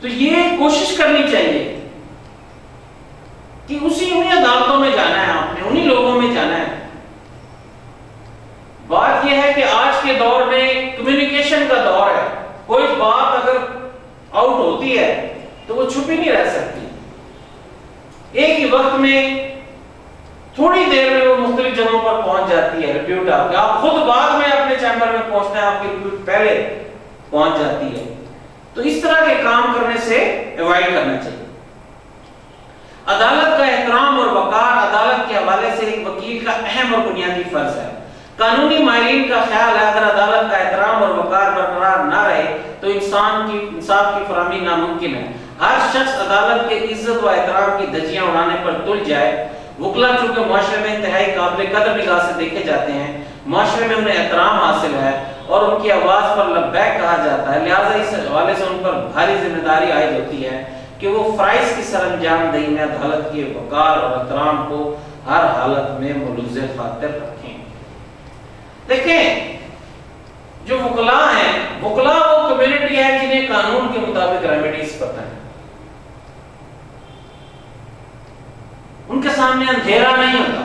تو یہ کوشش کرنی چاہیے کہ انہیں عدالتوں میں جانا ہے، آپ نے انہیں لوگوں میں جانا ہے. بات یہ ہے کہ آج کے دور میں کمیونیکیشن کا دور ہے، کوئی بات اگر آؤٹ ہوتی ہے تو وہ چھپی نہیں رہ سکتی. ایک ہی وقت میں تھوڑی دیر میں وہ مختلف جگہوں پر پہنچ جاتی ہے. رپیوٹ آپ خود بعد میں اپنے چیمبر میں پہنچتے ہیں، آپ کی رپیوٹ پہلے پہنچ جاتی ہے. تو اس طرح کے کام کرنے سے اوائڈ کرنا چاہیے. عدالت کا احترام اور وقار عدالت کے حوالے سے ایک وکیل کا اہم اور بنیادی فرض ہے. قانونی ماہرین کا خیال ہے اگر عدالت کا احترام اور وقار برقرار نہ رہے تو انسان کی انصاف کی فراہمی ناممکن ہے. ہر شخص عدالت کے عزت و احترام کی دھجیاں اڑانے پر تل جائے. وکلا چونکہ معاشرے میں انتہائی قابل قدر نگاہ سے دیکھے جاتے ہیں، معاشرے میں انہیں احترام حاصل ہے اور ان کی آواز پر لبیک کہا جاتا ہے، لہٰذا اس حوالے سے ان پر بھاری ذمہ داری عائد ہوتی ہے کہ وہ فرائض کی سر انجام دہی میں عدالت کے وقار اور احترام کو ہر حالت میں ملوث خاطر رکھیں. دیکھیں جو وکلا ہیں، وکلا وہ کمیونٹی ہے جنہیں قانون کے مطابق ریمیڈیز پتہ ہے. ان کے سامنے اندھیرا نہیں ہوتا،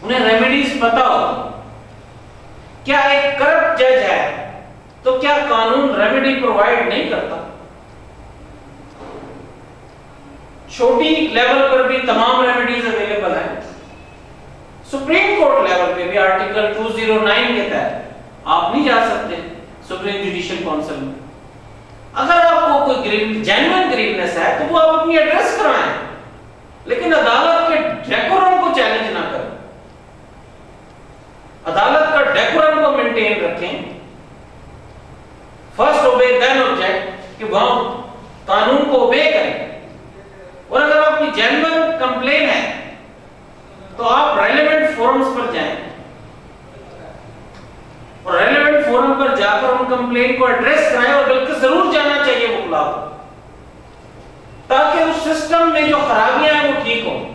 انہیں ریمیڈیز پتہ ہوتا. کیا ایک کرپٹ جج ہے تو کیا قانون ریمیڈی پرووائڈ نہیں کرتا؟ چھوٹی لیول پر بھی تمام ریمیڈیز اویلیبل ہیں. سپریم کورٹ لیول پہ بھی آرٹیکل 209 کے تحت آپ نہیں جا سکتے سپریم جوڈیشل کونسل میں. اگر آپ کو کوئی جینوئن گریونس ہے تو وہ آپ اپنی ایڈریس کرائیں، لیکن عدالت کے ڈیکورم کو چیلنج نہ کریں. عدالت کا ڈیکورم کو مینٹین رکھیں. فرسٹ اوبے دین آبجیکٹ، کہ وہاں قانون کو اوبے کریں. اور اگر آپ کی جینوئن کمپلین ہے تو آپ ریلیونٹ فورمز پر جائیں اور ریلیونٹ فورم پر جا کر ان کمپلین کو ایڈریس کرائیں، اور بلکہ ضرور جانا چاہیے وکلا کو، تاکہ اس سسٹم میں جو خرابیاں ہیں وہ ٹھیک ہوں.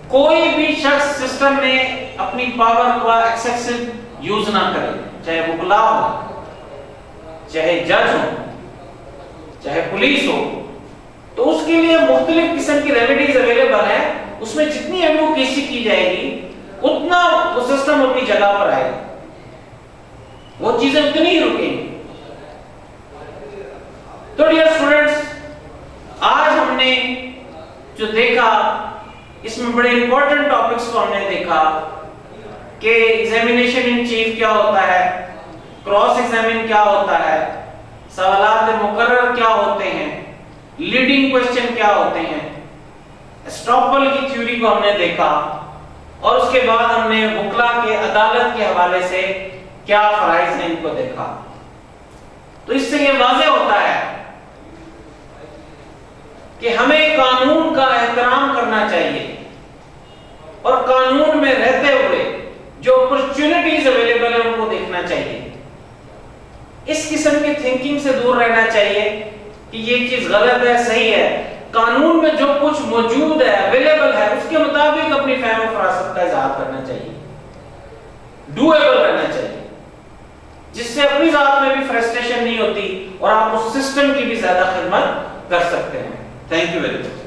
کوئی بھی شخص سسٹم میں اپنی پاور کا ایکسیسو یوز نہ کرے، چاہے وکلا ہو، چاہے جج ہو، چاہے پولیس ہو. تو اس کے لیے مختلف قسم کی ریمیڈیز اویلیبل ہیں. اس میں جتنی ایڈوکیسی کی جائے گی اتنا وہ سسٹم اپنی جگہ پر آئے گا، وہ چیزیں اتنی ہی رکیں گی. تو ڈیئر اسٹوڈنٹس، آج ہم نے جو دیکھا اس میں بڑے امپورٹنٹ ٹاپکس کو ہم نے دیکھا کہ ایگزامینیشن ان چیف کیا ہوتا ہے، کراس ایگزامن کیا ہوتا ہے، سوالات مقرر کیا ہوتے ہیں، لیڈنگ کوسچن کیا ہوتے ہیں، اسٹاپل کی تھیوری کو ہم نے دیکھا، اور اس کے بعد ہم نے وکلا کے عدالت کے حوالے سے کیا فرائض ہیں ان کو دیکھا۔ تو اس سے یہ واضح ہوتا ہے کہ ہمیں قانون کا احترام کرنا چاہیے اور قانون میں رہتے ہوئے جو اپرچونٹیز اویلیبل ہیں ان کو دیکھنا چاہیے۔ اس قسم کی تھنکنگ سے دور رہنا چاہیے کہ یہ چیز غلط ہے، صحیح ہے۔ قانون میں جو کچھ موجود ہے، اویلیبل ہے، اس کے مطابق اپنی فہم و فراست کا اظہار کرنا چاہیے، ڈویبل رہنا چاہیے، جس سے اپنی ذات میں بھی فرسٹریشن نہیں ہوتی اور آپ اس سسٹم کی بھی زیادہ خدمت کر سکتے ہیں۔ Thank you very much.